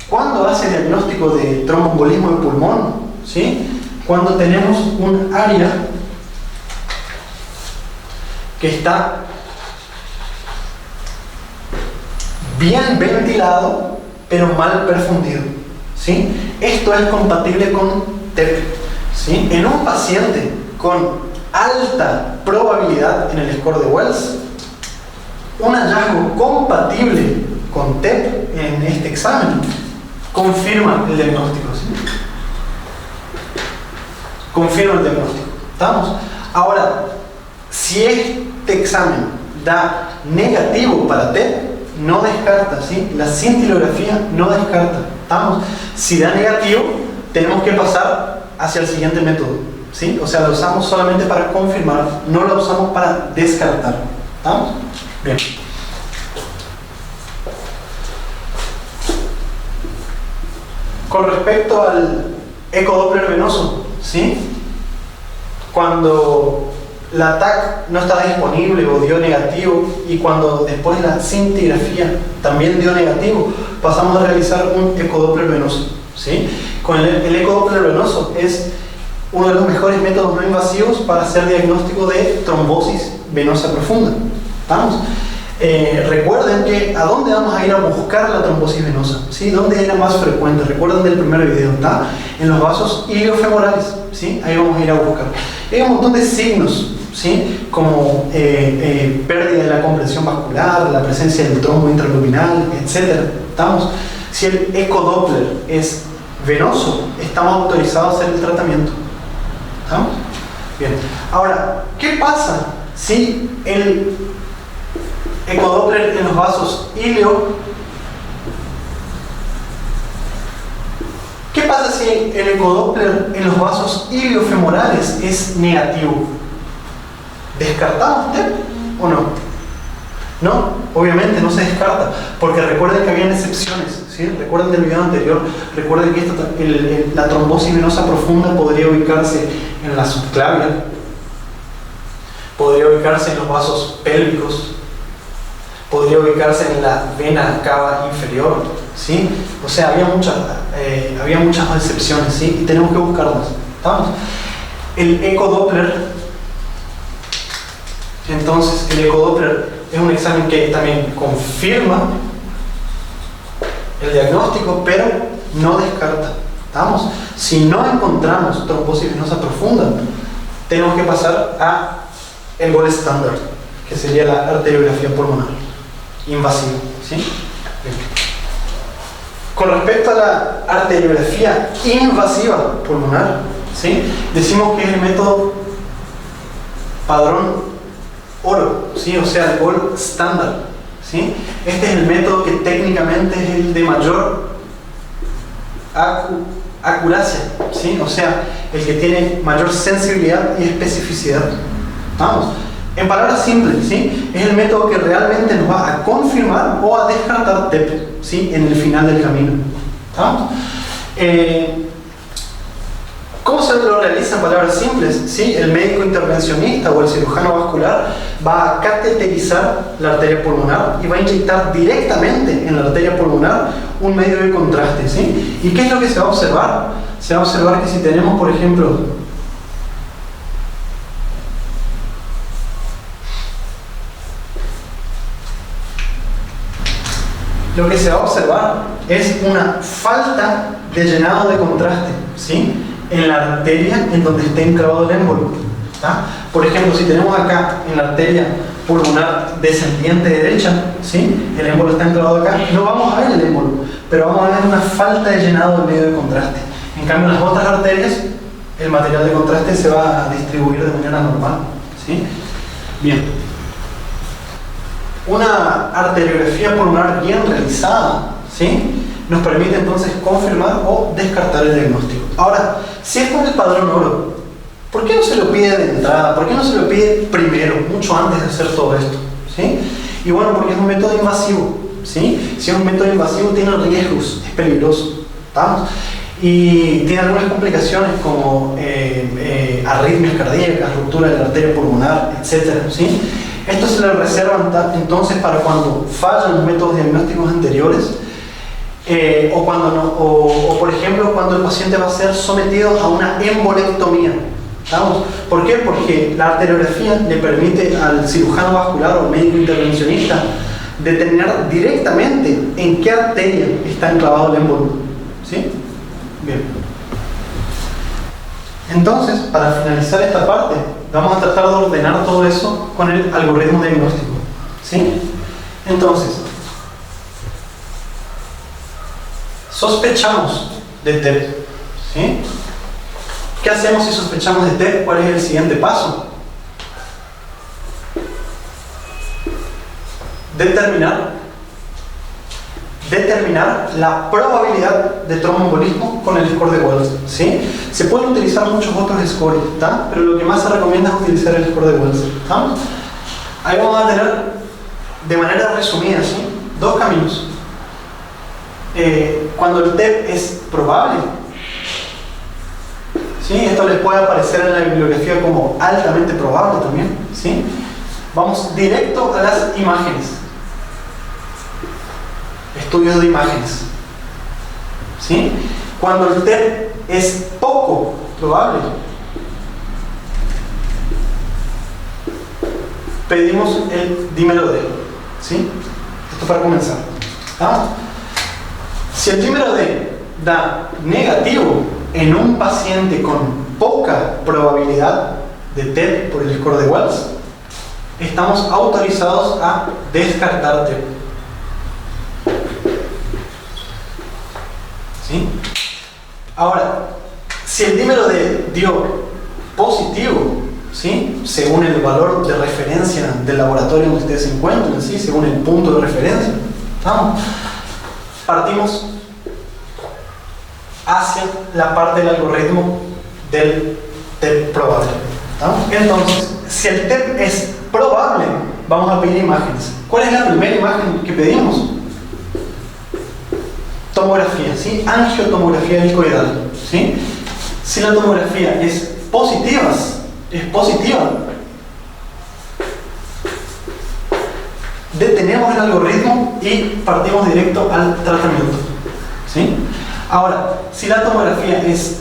¿Cuándo hace diagnóstico de tromboembolismo de pulmón? ¿Sí? Cuando tenemos un área que está bien ventilado pero mal perfundido, ¿sí? Esto es compatible con TEP, ¿sí? En un paciente con alta probabilidad en el score de Wells, un hallazgo compatible con TEP en este examen confirma el diagnóstico, ¿sí? Confirma el diagnóstico. ¿Estamos? Ahora, si este examen da negativo para TEP, no descarta, ¿sí? La cintilografía no descarta. ¿Estamos? Si da negativo, tenemos que pasar hacia el siguiente método, ¿sí? O sea, lo usamos solamente para confirmar, no lo usamos para descartar. ¿Estamos? Bien. Con respecto al ecodoppler venoso, ¿sí? Cuando la TAC no está disponible o dio negativo y cuando después la scintigrafía también dio negativo, pasamos a realizar un ecodoppler venoso, ¿sí? Con el ecodoppler venoso es uno de los mejores métodos no invasivos para hacer diagnóstico de trombosis venosa profunda. ¿Estamos? Recuerden que a dónde vamos a ir a buscar la trombosis venosa, ¿sí? ¿Dónde era más frecuente? Recuerden del primer video, ¿está? En los vasos iliofemorales, ¿sí? Ahí vamos a ir a buscar. Hay un montón de signos, ¿sí? Como pérdida de la comprensión vascular, la presencia del trombo intraluminal, etc. ¿Estamos? Si el ecodoppler es venoso, estamos autorizados a hacer el tratamiento. ¿Estamos? Bien. Ahora, ¿qué pasa si el ecodoppler en los vasos ¿Qué pasa si el ecodoppler en los vasos iliofemorales es negativo? ¿Descartamos TEP o no? No, obviamente no se descarta, porque recuerden que habían excepciones, ¿sí? Recuerden del video anterior, recuerden que la trombosis venosa profunda podría ubicarse en la subclavia, podría ubicarse en los vasos pélvicos, podría ubicarse en la vena cava inferior, ¿sí? O sea, había muchas excepciones, ¿sí? Y tenemos que buscarlas, ¿estamos? El ecodoppler, entonces el ecodoppler es un examen que también confirma el diagnóstico, pero no descarta, ¿estamos? Si no encontramos trombosis venosa profunda, tenemos que pasar a el gold standard, que sería la arteriografía pulmonar invasiva, ¿sí? Bien. Con respecto a la arteriografía invasiva pulmonar, ¿sí? Decimos que es el método padrón oro, ¿sí? O sea, el gold standard, ¿sí? Este es el método que técnicamente es el de mayor acuracia, ¿sí? O sea, el que tiene mayor sensibilidad y especificidad. Vamos, en palabras simples, ¿sí? Es el método que realmente nos va a confirmar o a descartar TEP, ¿sí? En el final del camino. ¿Vamos? ¿Cómo se lo realiza en palabras simples? ¿Sí? El médico intervencionista o el cirujano vascular va a cateterizar la arteria pulmonar y va a inyectar directamente en la arteria pulmonar un medio de contraste, ¿sí? ¿Y qué es lo que se va a observar? Se va a observar que si tenemos, por ejemplo, lo que se va a observar es una falta de llenado de contraste, ¿sí? En la arteria en donde esté enclavado el émbolo, ¿tá? Por ejemplo, si tenemos acá en la arteria pulmonar descendiente derecha, ¿sí? El émbolo está enclavado acá, no vamos a ver el émbolo, pero vamos a ver una falta de llenado del medio de contraste. En cambio, en las otras arterias, el material de contraste se va a distribuir de manera normal, ¿sí? Bien. Una arteriografía pulmonar bien realizada, ¿sí? Nos permite entonces confirmar o descartar el diagnóstico. Ahora, si es con el padrón oro, ¿por qué no se lo pide de entrada? ¿Por qué no se lo pide primero, mucho antes de hacer todo esto? ¿Sí? Y bueno, porque es un método invasivo, ¿sí? Si es un método invasivo tiene riesgos, es peligroso, ¿estamos? Y tiene algunas complicaciones como arritmias cardíacas, ruptura de la arteria pulmonar, etc., ¿sí? Esto se le reserva entonces para cuando fallan los métodos diagnósticos anteriores, o cuando no, o por ejemplo cuando el paciente va a ser sometido a una embolectomía. ¿Estamos? ¿Por qué? Porque la arteriografía le permite al cirujano vascular o al médico intervencionista determinar directamente en qué arteria está enclavado el émbolo. ¿Sí? Bien. Entonces, para finalizar esta parte, vamos a tratar de ordenar todo eso con el algoritmo diagnóstico. ¿Sí? Entonces, sospechamos de TEP, ¿sí? ¿Qué hacemos si sospechamos de TEP? ¿Cuál es el siguiente paso? Determinar la probabilidad de tromboembolismo con el score de Wells, ¿sí? Se pueden utilizar muchos otros scores, ¿tá? Pero lo que más se recomienda es utilizar el score de Wells, ¿tá? Ahí vamos a tener, de manera resumida, ¿sí? Dos caminos. Cuando el TEP es probable, ¿sí? Esto les puede aparecer en la bibliografía como altamente probable también, ¿sí? Vamos directo a las imágenes, estudios de imágenes, ¿sí? Cuando el TEP es poco probable, pedimos el dímero D, ¿sí? Esto para comenzar, ¿ah? Si el dímero D da negativo en un paciente con poca probabilidad de TEP por el score de Wells, estamos autorizados a descartar TEP. ¿Sí? Ahora, si el dímero D dio positivo, ¿sí? Según el valor de referencia del laboratorio donde ustedes se encuentran, ¿sí? Según el punto de referencia, ¿estamos? Partimos hacia la parte del algoritmo del TEP probable, ¿estamos? Entonces, si el TEP es probable, vamos a pedir imágenes. ¿Cuál es la primera imagen que pedimos? Tomografía, ¿sí? Angiotomografía helicoidal, ¿sí? Si la tomografía es positiva, detenemos el algoritmo y partimos directo al tratamiento, ¿sí? Ahora, si la tomografía es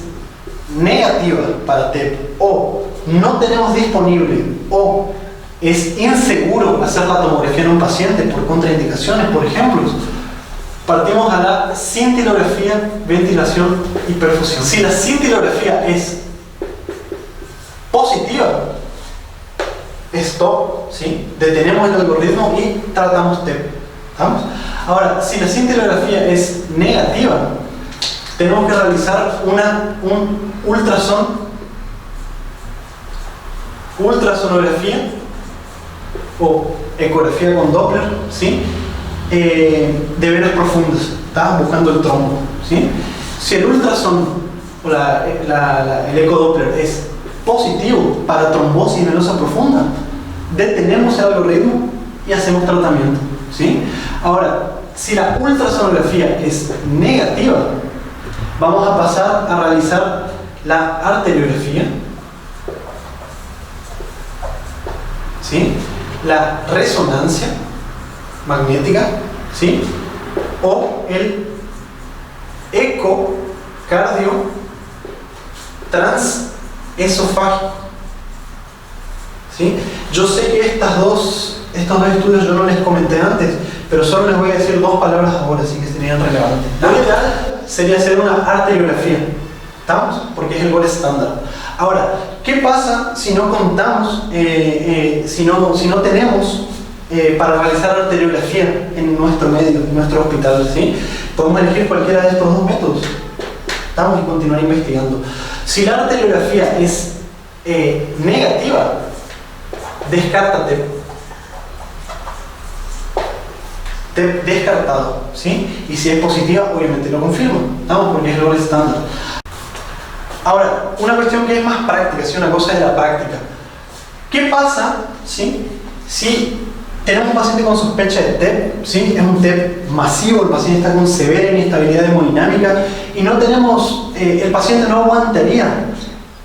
negativa para TEP o no tenemos disponible o es inseguro hacer la tomografía en un paciente por contraindicaciones, por ejemplo, partimos a la cintilografía, ventilación y perfusión. Si la cintilografía es positiva, stop, ¿sí? Detenemos el algoritmo y tratamos TEP. ¿Estamos? Ahora, si la cintilografía es negativa, tenemos que realizar un ultrasonografía o ecografía con Doppler, ¿sí? De venas profundas, ¿está? Buscando el trombo, ¿sí? Si el ultrason o el ecodoppler es positivo para trombosis venosa profunda, detenemos el algoritmo y hacemos tratamiento, ¿sí? Ahora, si la ultrasonografía es negativa, vamos a pasar a realizar la arteriografía, ¿sí? La resonancia magnética, ¿sí? O el ecocardio transesofágico, ¿sí? Yo sé que estos dos estudios yo no les comenté antes, pero solo les voy a decir dos palabras ahora, así que serían relevantes. Lo ideal sería hacer una arteriografía, ¿estamos? Porque es el gol estándar. Ahora, ¿qué pasa si no contamos, si no tenemos para realizar arteriografía en nuestro medio, en nuestro hospital, ¿sí? Podemos elegir cualquiera de estos dos métodos, ¿estamos? Y continuar investigando. Si la arteriografía es negativa, descártate. Descartado, ¿sí? Y si es positiva, obviamente lo confirmo, ¿estamos? Porque es el gol estándar. Ahora, una cuestión que es más práctica, ¿sí? Una cosa es la práctica. ¿Qué pasa, ¿sí? Si tenemos un paciente con sospecha de TEP, ¿sí? Es un TEP masivo, el paciente está con severa inestabilidad hemodinámica y no tenemos, el paciente no aguantaría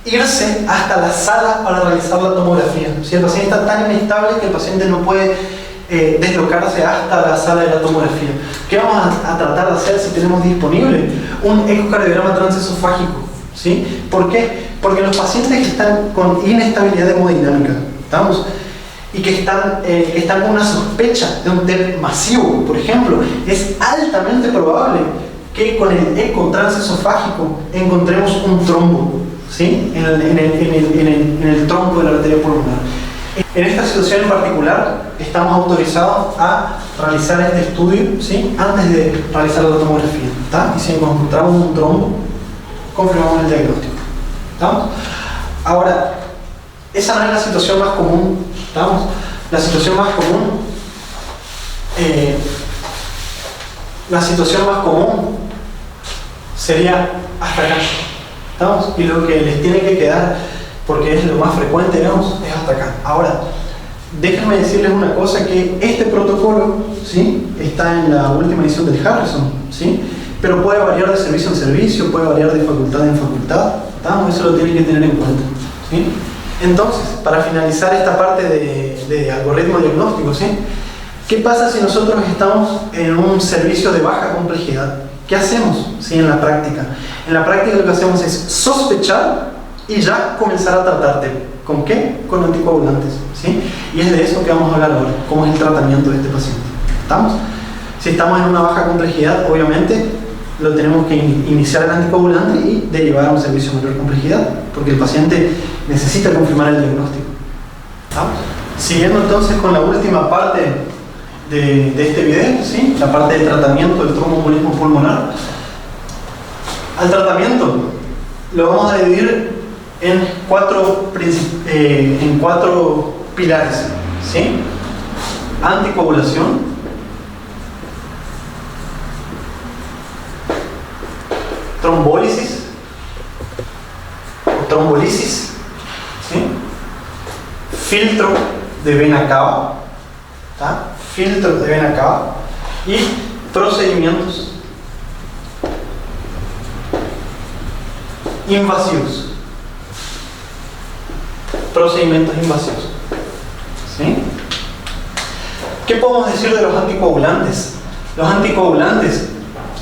irse hasta la sala para realizar la tomografía. Si el paciente está tan inestable que el paciente no puede deslocarse hasta la sala de la tomografía. ¿Qué vamos a tratar de hacer si tenemos disponible? Un ecocardiograma transesofágico, ¿sí? ¿Por qué? Porque los pacientes que están con inestabilidad hemodinámica, ¿estamos? Y que están con una sospecha de un TEP masivo, por ejemplo, es altamente probable que con el eco transesofágico encontremos un trombo, ¿sí? en el tronco de la arteria pulmonar. En esta situación en particular, estamos autorizados a realizar este estudio, ¿sí? Antes de realizar la tomografía, ¿tá? Y si encontramos un trombo, confirmamos el diagnóstico, ¿estamos? Ahora, esa no es la situación más común, ¿estamos? La situación más común sería hasta acá, ¿estamos? Y lo que les tiene que quedar, porque es lo más frecuente, digamos, es hasta acá. Ahora, déjenme decirles una cosa, que este protocolo, ¿sí? Está en la última edición del Harrison, ¿sí? Pero puede variar de servicio en servicio, puede variar de facultad en facultad, ¿estamos? Eso lo tienen que tener en cuenta, ¿sí? Entonces, para finalizar esta parte de algoritmo diagnóstico, ¿sí? ¿Qué pasa si nosotros estamos en un servicio de baja complejidad? ¿Qué hacemos, ¿sí? En la práctica. En la práctica lo que hacemos es sospechar y ya comenzar a tratarte. ¿Con qué? Con anticoagulantes, ¿sí? Y es de eso que vamos a hablar ahora, cómo es el tratamiento de este paciente. ¿Estamos? Si estamos en una baja complejidad, obviamente lo tenemos que iniciar el anticoagulante y derivar a un servicio de mayor complejidad, porque el paciente necesita confirmar el diagnóstico. ¿Estamos? Siguiendo entonces con la última parte de este video, ¿sí? La parte de tratamiento del tromboembolismo pulmonar. Al tratamiento lo vamos a dividir en cuatro pilares, ¿sí? Anticoagulación, trombólisis o trombolisis, ¿sí? filtro de vena cava, ¿tá? Filtro de vena cava y procedimientos invasivos. Procedimientos invasivos. ¿Sí? ¿Qué podemos decir de los anticoagulantes? Los anticoagulantes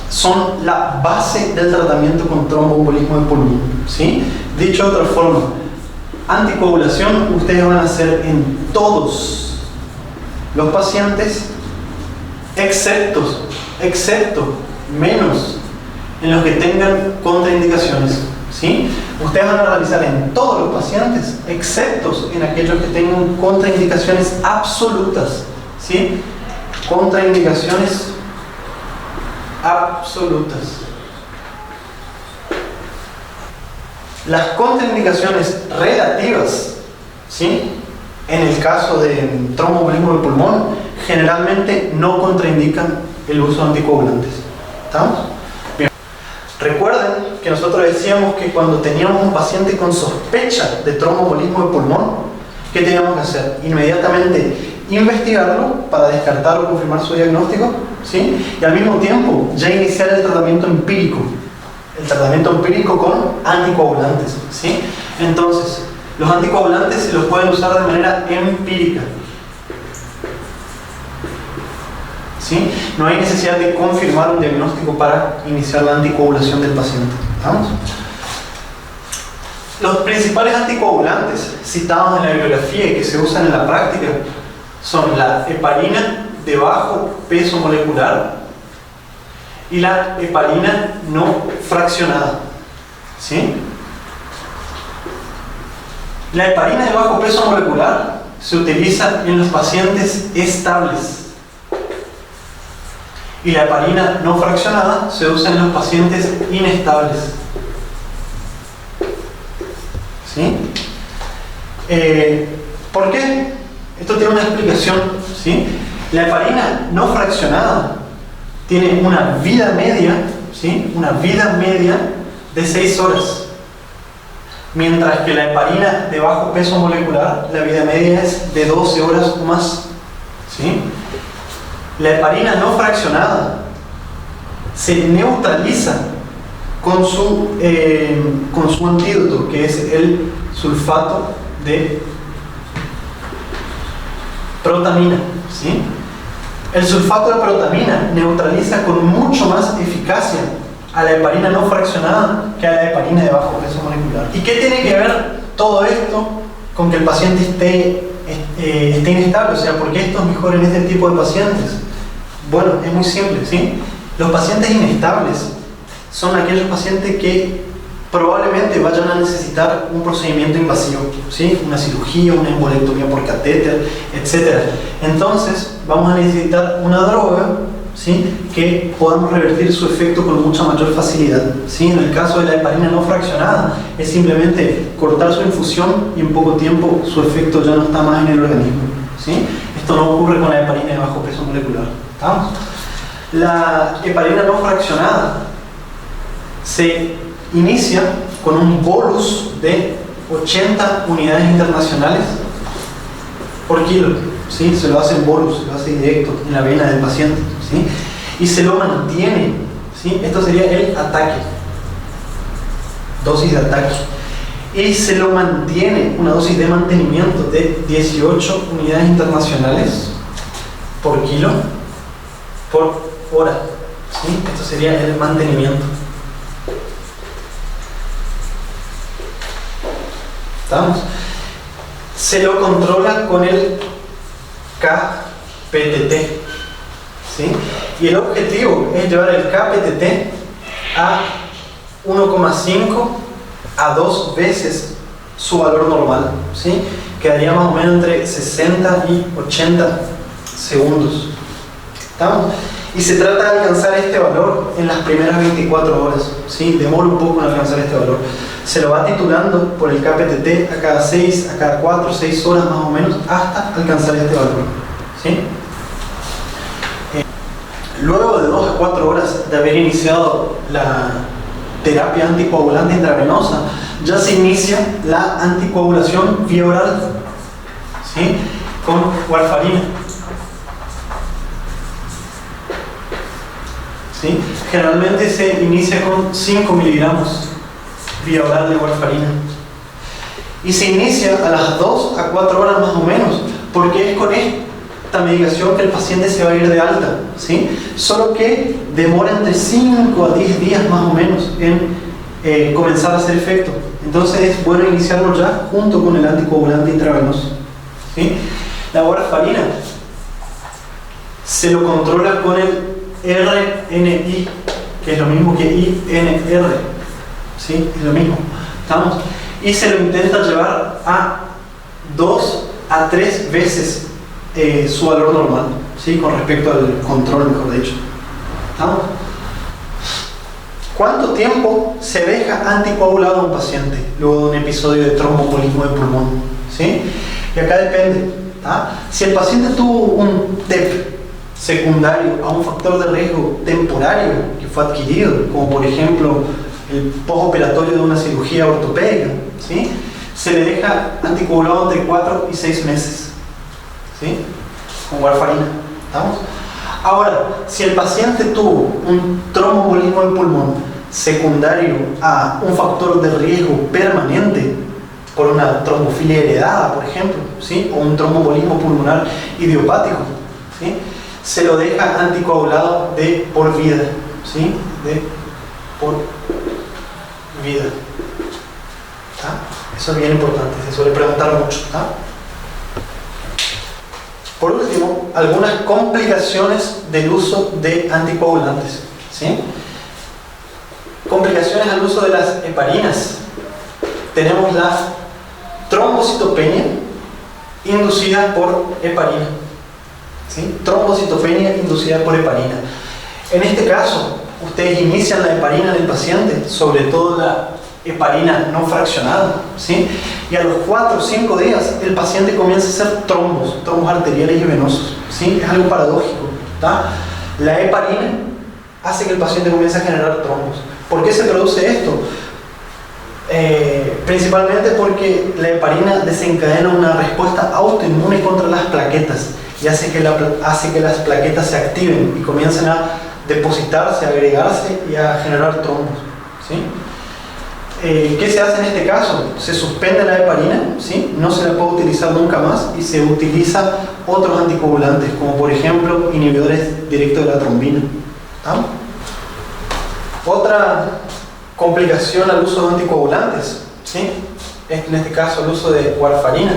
son la base del tratamiento con tromboembolismo de pulmón. ¿Sí? Dicho de otra forma, anticoagulación ustedes van a hacer en todos los pacientes, excepto menos en los que tengan contraindicaciones. ¿Sí? Ustedes van a realizar en todos los pacientes, excepto en aquellos que tengan contraindicaciones absolutas. ¿Sí? Contraindicaciones absolutas. Las contraindicaciones relativas, ¿sí? En el caso de tromboembolismo del pulmón, generalmente no contraindican el uso de anticoagulantes. ¿Estamos? Bien. Recuerden que nosotros decíamos que cuando teníamos un paciente con sospecha de tromboembolismo del pulmón, ¿qué teníamos que hacer? Inmediatamente investigarlo para descartar o confirmar su diagnóstico, ¿sí? Y al mismo tiempo ya iniciar el tratamiento empírico. El tratamiento empírico con anticoagulantes, ¿sí? Entonces, los anticoagulantes se los pueden usar de manera empírica, ¿sí? No hay necesidad de confirmar un diagnóstico para iniciar la anticoagulación del paciente. ¿Vamos? Los principales anticoagulantes citados en la bibliografía y que se usan en la práctica son la heparina de bajo peso molecular y la heparina no fraccionada. ¿Sí? La heparina de bajo peso molecular se utiliza en los pacientes estables y la heparina no fraccionada se usa en los pacientes inestables. ¿Sí? ¿Por qué? Esto tiene una explicación, ¿sí? La heparina no fraccionada tiene una vida media, ¿sí? Una vida media de 6 horas. Mientras que la heparina de bajo peso molecular, la vida media es de 12 horas o más. ¿Sí? La heparina no fraccionada se neutraliza con su antídoto, que es el sulfato de protamina. ¿Sí? El sulfato de protamina neutraliza con mucho más eficacia a la heparina no fraccionada que a la heparina de bajo peso molecular. ¿Y qué tiene que ver todo esto con que el paciente esté inestable? O sea, ¿por qué esto es mejor en este tipo de pacientes? Bueno, es muy simple, ¿sí? Los pacientes inestables son aquellos pacientes que probablemente vayan a necesitar un procedimiento invasivo, ¿sí? Una cirugía, una embolectomía por catéter, etc. Entonces, vamos a necesitar una droga, ¿sí? Que podamos revertir su efecto con mucha mayor facilidad, ¿sí? En el caso de la heparina no fraccionada, es simplemente cortar su infusión y en poco tiempo su efecto ya no está más en el organismo, ¿sí? Esto no ocurre con la heparina de bajo peso molecular. ¿Estamos? La heparina no fraccionada se inicia con un bolus de 80 unidades internacionales por kilo, ¿sí? Se lo hace en bolus, se lo hace directo en la vena del paciente, ¿sí? Y se lo mantiene, ¿sí? Esto sería el ataque, dosis de ataque, y se lo mantiene una dosis de mantenimiento de 18 unidades internacionales por kilo por hora, ¿sí? Esto sería el mantenimiento. ¿Estamos? Se lo controla con el KPTT, ¿sí? Y el objetivo es llevar el KPTT a 1,5 a 2 veces su valor normal, ¿sí? Quedaría más o menos entre 60 y 80 segundos. ¿Estamos? Y se trata de alcanzar este valor en las primeras 24 horas, ¿sí? Demora un poco en alcanzar este valor. Se lo va titulando por el KPTT a cada 6, a cada 4, 6 horas más o menos, hasta alcanzar este valor, ¿sí? Luego de 2 a 4 horas de haber iniciado la terapia anticoagulante intravenosa, ya se inicia la anticoagulación vía oral, ¿sí? Con warfarina. ¿Sí? Generalmente se inicia con 5 miligramos vía oral de warfarina. Y se inicia a las 2 a 4 horas más o menos, porque es con esta medicación que el paciente se va a ir de alta, ¿sí? Solo que demora entre 5 a 10 días más o menos en comenzar a hacer efecto. Entonces es bueno iniciarlo ya junto con el anticoagulante intravenoso, ¿sí? La warfarina se lo controla con el RNI, que es lo mismo que INR, ¿sí? Es lo mismo, ¿estamos? Y se lo intenta llevar a 2 a 3 veces su valor normal, ¿sí? Con respecto al control, mejor dicho, ¿estamos? ¿Cuánto tiempo se deja anticoagulado a un paciente luego de un episodio de tromboembolismo de pulmón? ¿Sí? Y acá depende, ¿tá? Si el paciente tuvo un TEP secundario a un factor de riesgo temporario que fue adquirido, como por ejemplo el postoperatorio de una cirugía ortopédica, ¿sí? Se le deja anticoagulado entre 4 y 6 meses, ¿sí? Con warfarina, ¿estamos? Ahora, si el paciente tuvo un tromboembolismo de pulmón secundario a un factor de riesgo permanente por una trombofilia heredada, por ejemplo, ¿sí? O un tromboembolismo pulmonar idiopático, ¿sí? Se lo deja anticoagulado de por vida, ¿sí? De por vida. ¿Tá? Eso es bien importante, se suele preguntar mucho, ¿tá? Por último, algunas complicaciones del uso de anticoagulantes, ¿sí? Complicaciones al uso de las heparinas. Tenemos la trombocitopenia inducida por heparina, ¿sí? Trombocitopenia inducida por heparina. En este caso, ustedes inician la heparina del paciente, sobre todo la heparina no fraccionada, ¿sí? Y a los 4 o 5 días el paciente comienza a hacer trombos arteriales y venosos, ¿sí? Es algo paradójico, ¿tá? La heparina hace que el paciente comience a generar trombos. ¿Por qué se produce esto? Principalmente porque la heparina desencadena una respuesta autoinmune contra las plaquetas y hace que las plaquetas se activen y comiencen a depositarse, a agregarse y a generar trombos, ¿sí? ¿Qué se hace en este caso? Se suspende la heparina, ¿sí? No se la puede utilizar nunca más y se utiliza otros anticoagulantes, como por ejemplo inhibidores directos de la trombina, ¿tá? Otra complicación al uso de anticoagulantes, ¿sí? En este caso el uso de warfarina,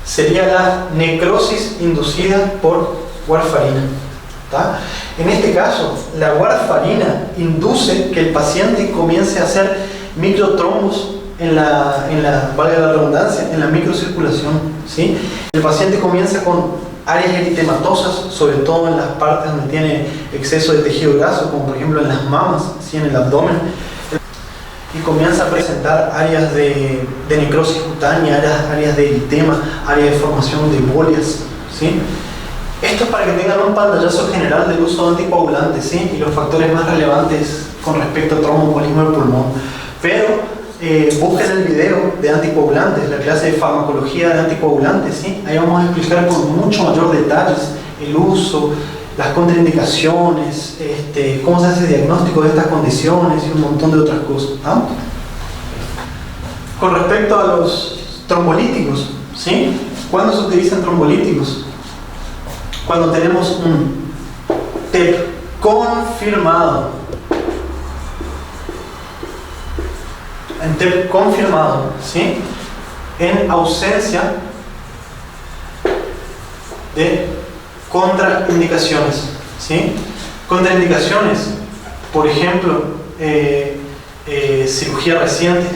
sería la necrosis inducida por warfarina, ¿tá? En este caso, la warfarina induce que el paciente comience a hacer microtrombos valga la redundancia, en la microcirculación, ¿sí? El paciente comienza con áreas eritematosas, sobre todo en las partes donde tiene exceso de tejido graso, como por ejemplo en las mamas, ¿sí? En el abdomen, y comienza a presentar áreas de necrosis cutánea, áreas de eritema, áreas de formación de embolias, ¿sí? Esto es para que tengan un pantallazo general del uso de anticoagulantes, ¿sí? Y los factores más relevantes con respecto al tromboembolismo del pulmón. Pero busquen el video de anticoagulantes, la clase de farmacología de anticoagulantes, ¿sí? Ahí vamos a explicar con mucho mayor detalles el uso, las contraindicaciones, cómo se hace el diagnóstico de estas condiciones y un montón de otras cosas, ¿no? Con respecto a los trombolíticos, ¿sí? ¿Cuándo se utilizan trombolíticos? Cuando tenemos un TEP confirmado, en TEP confirmado, ¿sí? En ausencia de contraindicaciones, ¿sí? Contraindicaciones, por ejemplo, cirugía reciente,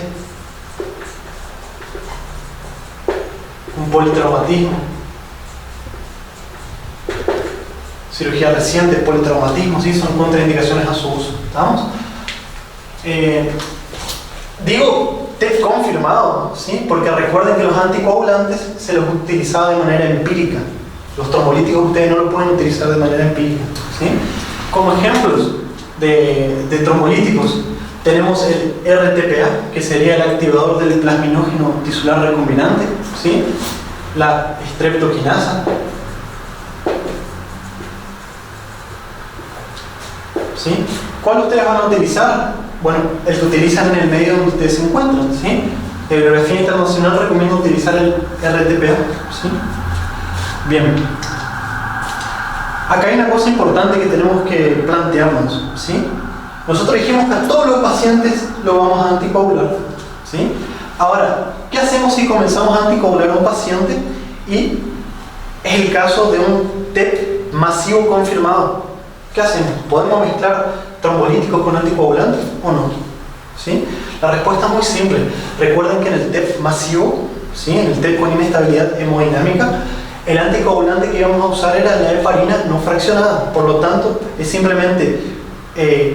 un politraumatismo, cirugía reciente, politraumatismo, ¿sí? Son contraindicaciones a su uso, ¿estamos? Digo TEP confirmado, ¿sí? Porque recuerden que los anticoagulantes se los utilizaba de manera empírica. Los trombolíticos ustedes no lo pueden utilizar de manera empírica, ¿sí? Como ejemplos de trombolíticos Tenemos el RTPA, que sería el activador del plasminógeno tisular recombinante, ¿sí? La streptokinasa, ¿sí? ¿Cuál ustedes van a utilizar? Bueno, el que utilizan en el medio donde ustedes se encuentran, ¿sí? La bibliografía internacional recomienda utilizar el RTPA, ¿sí? Bien. Acá hay una cosa importante que tenemos que plantearnos, ¿sí? Nosotros dijimos que a todos los pacientes lo vamos a anticoagular, ¿sí? Ahora, ¿qué hacemos si comenzamos a anticoagular a un paciente y es el caso de un TEP masivo confirmado? ¿Qué hacemos? ¿Podemos mezclar trombolíticos con anticoagulantes o no? ¿Sí? La respuesta es muy simple. Recuerden que en el TEP masivo, ¿sí? En el TEP con inestabilidad hemodinámica, el anticoagulante que íbamos a usar era la heparina no fraccionada. Por lo tanto, es simplemente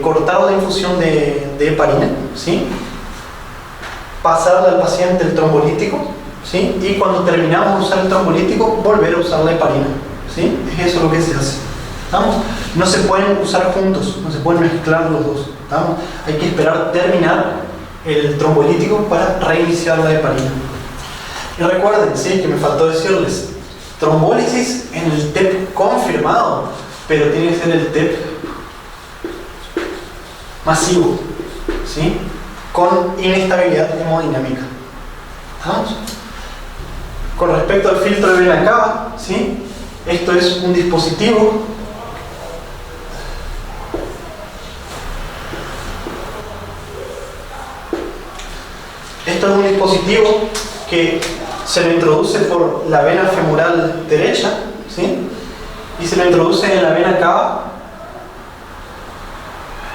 cortar la infusión de heparina, ¿sí? Pasarle al paciente el trombolítico, ¿sí? Y cuando terminamos de usar el trombolítico, volver a usar la heparina, ¿sí? Es eso lo que se hace. ¿Estamos? No se pueden usar juntos, no se pueden mezclar los dos. ¿Estamos? Hay que esperar terminar el trombolítico para reiniciar la heparina. Y recuerden, ¿sí? Que me faltó decirles, trombólisis en el TEP confirmado, pero tiene que ser el TEP masivo, ¿sí? Con inestabilidad hemodinámica. ¿Estamos? Con respecto al filtro de vena cava, ¿sí? Esto es un dispositivo que se lo introduce por la vena femoral derecha, ¿sí? Y se lo introduce en la vena cava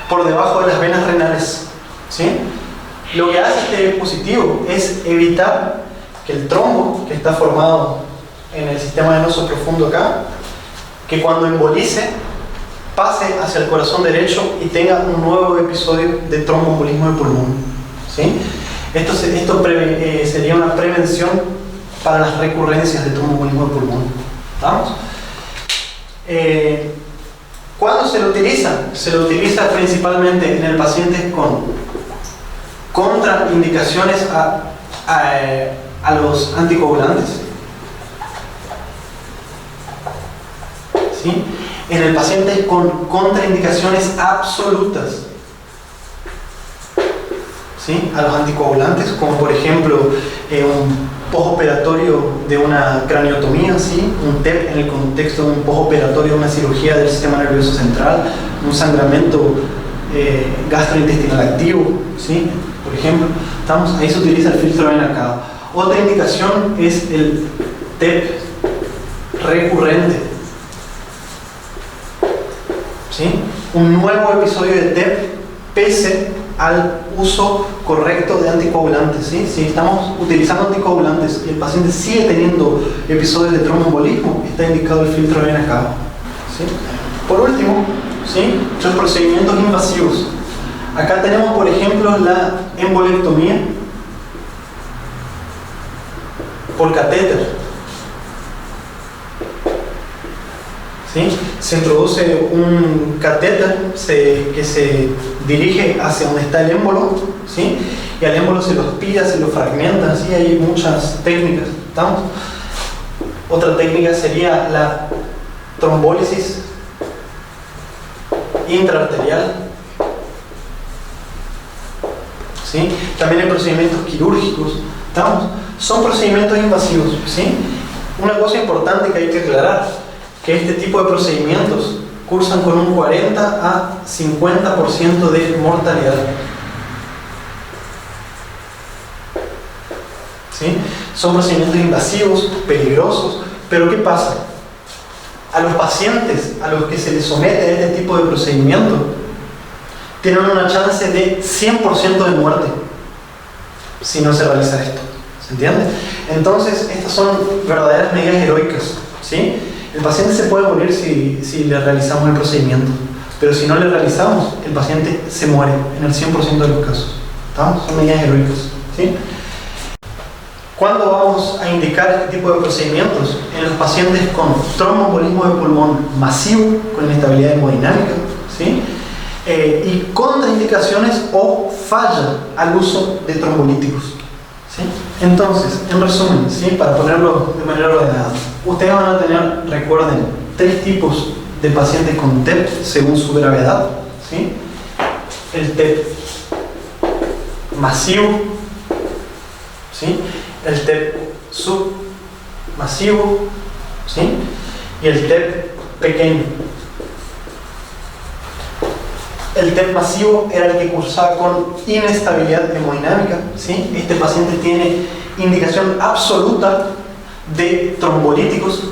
por debajo de las venas renales, ¿sí? Lo que hace este dispositivo es evitar que el trombo que está formado en el sistema venoso profundo acá, que cuando embolice pase hacia el corazón derecho y tenga un nuevo episodio de tromboembolismo de pulmón, ¿sí? Esto sería una prevención para las recurrencias de tromboembolismo de pulmón. ¿Vamos? ¿Cuándo se lo utiliza? Se lo utiliza principalmente en el paciente con contraindicaciones a los anticoagulantes, ¿sí? En el paciente con contraindicaciones absolutas, ¿sí? A los anticoagulantes, como por ejemplo un postoperatorio de una craniotomía, ¿sí? Un TEP en el contexto de un postoperatorio de una cirugía del sistema nervioso central, un sangramiento gastrointestinal activo, ¿sí? Por ejemplo, ahí se utiliza el filtro de vena cava. Otra indicación es el TEP recurrente, ¿sí? Un nuevo episodio de TEP pese al uso correcto de anticoagulantes, ¿sí? Si estamos utilizando anticoagulantes y el paciente sigue teniendo episodios de tromboembolismo, está indicado el filtro de vena cava, ¿sí? Por último, ¿sí? Los procedimientos invasivos. Acá tenemos, por ejemplo, la embolectomía por catéter, ¿sí? Se introduce un catéter que se dirige hacia donde está el émbolo, ¿sí? Y al émbolo se lo aspira, se lo fragmenta, ¿sí? Hay muchas técnicas, ¿estamos? Otra técnica sería la trombólisis intraarterial, ¿sí? También hay procedimientos quirúrgicos, ¿estamos? Son procedimientos invasivos, ¿sí? Una cosa importante que hay que aclarar, que este tipo de procedimientos cursan con un 40 a 50% de mortalidad, ¿sí? Son procedimientos invasivos, peligrosos, pero ¿qué pasa? A los pacientes a los que se les somete a este tipo de procedimiento tienen una chance de 100% de muerte si no se realiza esto, ¿se entiende? Entonces estas son verdaderas medidas heroicas, ¿sí? El paciente se puede morir si le realizamos el procedimiento, pero si no le realizamos, el paciente se muere en el 100% de los casos, ¿estamos? Son medidas heroicas, ¿sí? ¿Cuándo vamos a indicar este tipo de procedimientos? En los pacientes con tromboembolismo de pulmón masivo, con inestabilidad hemodinámica, ¿sí? y contraindicaciones o falla al uso de trombolíticos. ¿Sí? Entonces, en resumen, ¿sí? Para ponerlo de manera ordenada, ustedes van a tener, recuerden, 3 tipos de pacientes con TEP según su gravedad. ¿Sí? El TEP masivo, ¿sí? El TEP submasivo, ¿sí? Y el TEP pequeño. El TEP masivo era el que cursaba con inestabilidad hemodinámica, ¿sí? Este paciente tiene indicación absoluta de trombolíticos.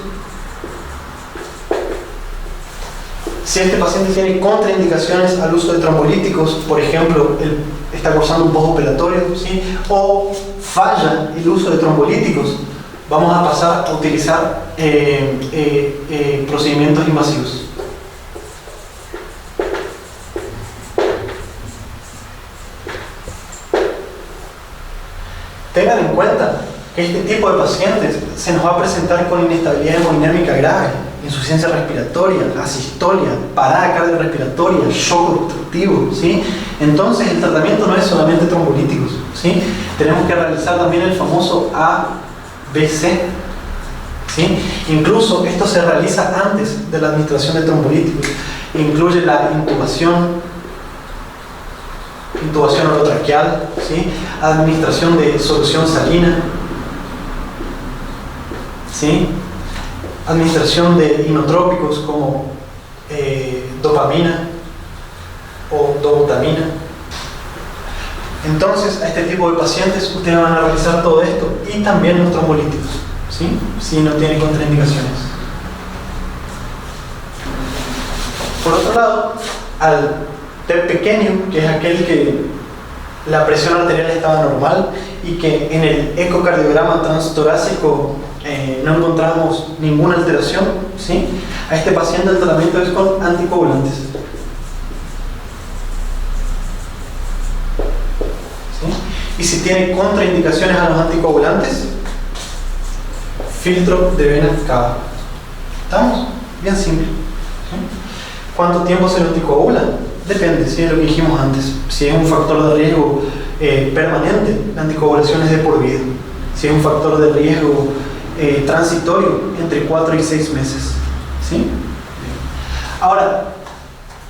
Si este paciente tiene contraindicaciones al uso de trombolíticos, por ejemplo, está cursando un postoperatorio, ¿sí? O falla el uso de trombolíticos, vamos a pasar a utilizar procedimientos invasivos. Tengan en cuenta que este tipo de pacientes se nos va a presentar con inestabilidad hemodinámica grave, insuficiencia respiratoria, asistolia, parada cardiorrespiratoria, shock obstructivo, ¿sí? Entonces el tratamiento no es solamente trombolíticos, ¿sí? Tenemos que realizar también el famoso ABC, ¿sí? Incluso esto se realiza antes de la administración de trombolíticos. Incluye la intubación orotraqueal, ¿sí? Administración de solución salina, ¿sí? Administración de inotrópicos como dopamina o dobutamina. Entonces, a este tipo de pacientes ustedes van a realizar todo esto y también los trombolíticos, ¿sí? Si no tienen contraindicaciones. Por otro lado, al TEP pequeño, que es aquel que la presión arterial estaba normal y que en el ecocardiograma transtorácico no encontramos ninguna alteración, ¿sí? A este paciente el tratamiento es con anticoagulantes. ¿Sí? Y si tiene contraindicaciones a los anticoagulantes, filtro de vena cava. ¿Estamos? Bien simple. ¿Sí? ¿Cuánto tiempo se lo anticoagula? Depende, ¿sí? De lo que dijimos antes. Si es un factor de riesgo permanente, la anticoagulación es de por vida. Si es un factor de riesgo transitorio, entre 4 y 6 meses. ¿Sí? Ahora,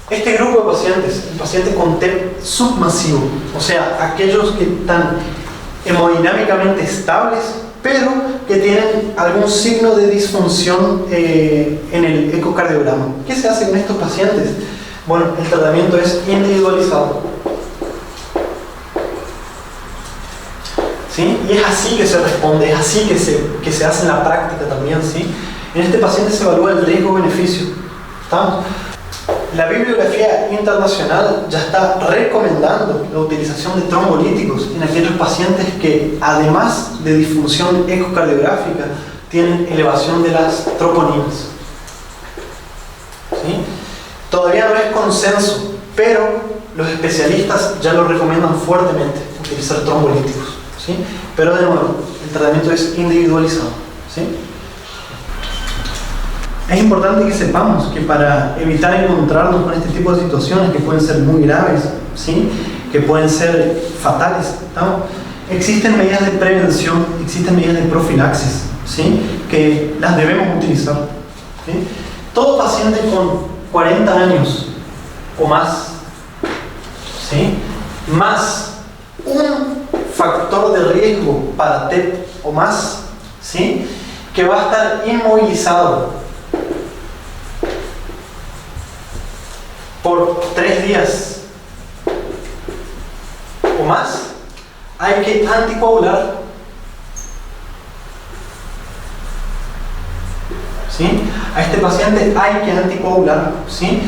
este grupo de pacientes, el paciente con TEP submasivo, o sea, aquellos que están hemodinámicamente estables, pero que tienen algún signo de disfunción en el ecocardiograma. ¿Qué se hace con estos pacientes? Bueno, el tratamiento es individualizado. ¿Sí? Y es así que se responde, es así que se hace en la práctica también, ¿sí? En este paciente se evalúa el riesgo-beneficio. ¿Estamos? La bibliografía internacional ya está recomendando la utilización de trombolíticos en aquellos pacientes que, además de disfunción ecocardiográfica, tienen elevación de las troponinas. ¿Sí? Todavía no es consenso, pero los especialistas ya lo recomiendan fuertemente, utilizar trombolíticos. ¿Sí? Pero de nuevo, el tratamiento es individualizado. ¿Sí? Es importante que sepamos que para evitar encontrarnos con este tipo de situaciones que pueden ser muy graves, ¿sí? Que pueden ser fatales, ¿no? Existen medidas de prevención, existen medidas de profilaxis, ¿sí? Que las debemos utilizar. ¿Sí? Todo paciente con 40 años o más, ¿sí? Más un factor de riesgo para TEP o más, ¿sí? Que va a estar inmovilizado por 3 días o más, hay que anticoagular. ¿Sí? A este paciente hay que anticoagular. ¿Sí?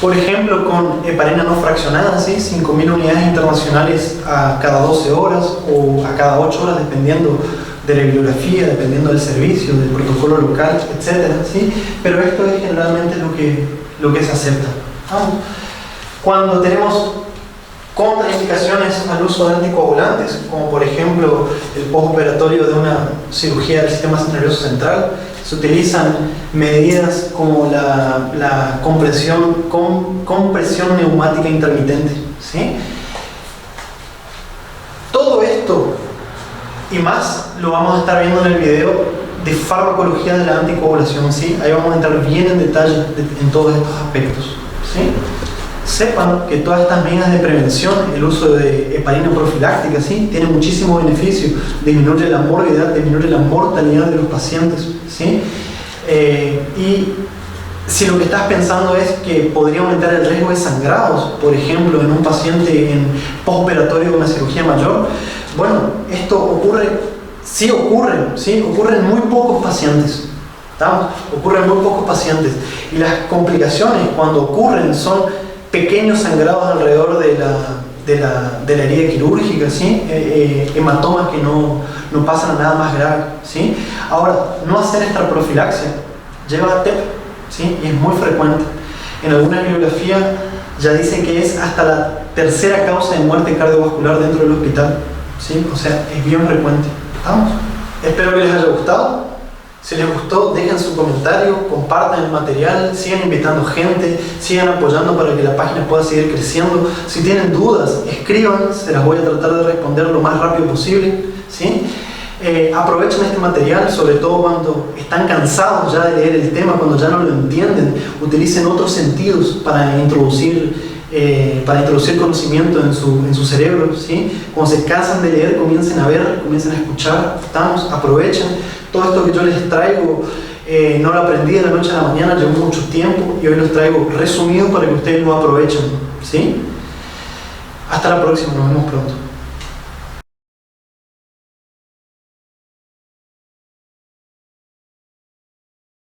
Por ejemplo, con heparina no fraccionada, ¿sí? 5.000 unidades internacionales a cada 12 horas o a cada 8 horas, dependiendo de la bibliografía, dependiendo del servicio, del protocolo local, etc. ¿Sí? Pero esto es generalmente lo que se acepta. Cuando tenemos contraindicaciones al uso de anticoagulantes, como por ejemplo el postoperatorio de una cirugía del sistema nervioso central, se utilizan medidas como la compresión neumática intermitente, ¿sí? Todo esto y más lo vamos a estar viendo en el video de farmacología de la anticoagulación, ¿sí? Ahí vamos a entrar bien en detalle en todos estos aspectos, ¿sí? Sepan que todas estas medidas de prevención, el uso de heparina profiláctica, ¿sí? Tiene muchísimos beneficios, disminuye la morbidad, disminuye la mortalidad de los pacientes, ¿sí? Y si lo que estás pensando es que podría aumentar el riesgo de sangrados, por ejemplo, en un paciente en postoperatorio de una cirugía mayor, bueno, esto ocurre en muy pocos pacientes. Ocurre en muy pocos pacientes. Y las complicaciones cuando ocurren son pequeños sangrados alrededor de la herida quirúrgica, ¿sí? Hematomas que no pasan a nada más grave, ¿sí? Ahora, no hacer esta profilaxia lleva a TEP, ¿sí? Y es muy frecuente. En alguna bibliografía ya dice que es hasta la tercera causa de muerte cardiovascular dentro del hospital, ¿sí? O sea, es bien frecuente. ¿Estamos? Espero que les haya gustado. Si les gustó, dejen su comentario, compartan el material, sigan invitando gente, sigan apoyando para que la página pueda seguir creciendo. Si tienen dudas, escriban, se las voy a tratar de responder lo más rápido posible, ¿sí? Aprovechen este material, sobre todo cuando están cansados ya de leer el tema, cuando ya no lo entienden. Utilicen otros sentidos para introducir conocimiento en su cerebro, ¿sí? Cuando se cansan de leer, comiencen a ver, comiencen a escuchar. Aprovechen. Todo esto que yo les traigo no lo aprendí de la noche a la mañana, llevó mucho tiempo y hoy los traigo resumidos para que ustedes lo aprovechen, ¿sí? Hasta la próxima, nos vemos pronto.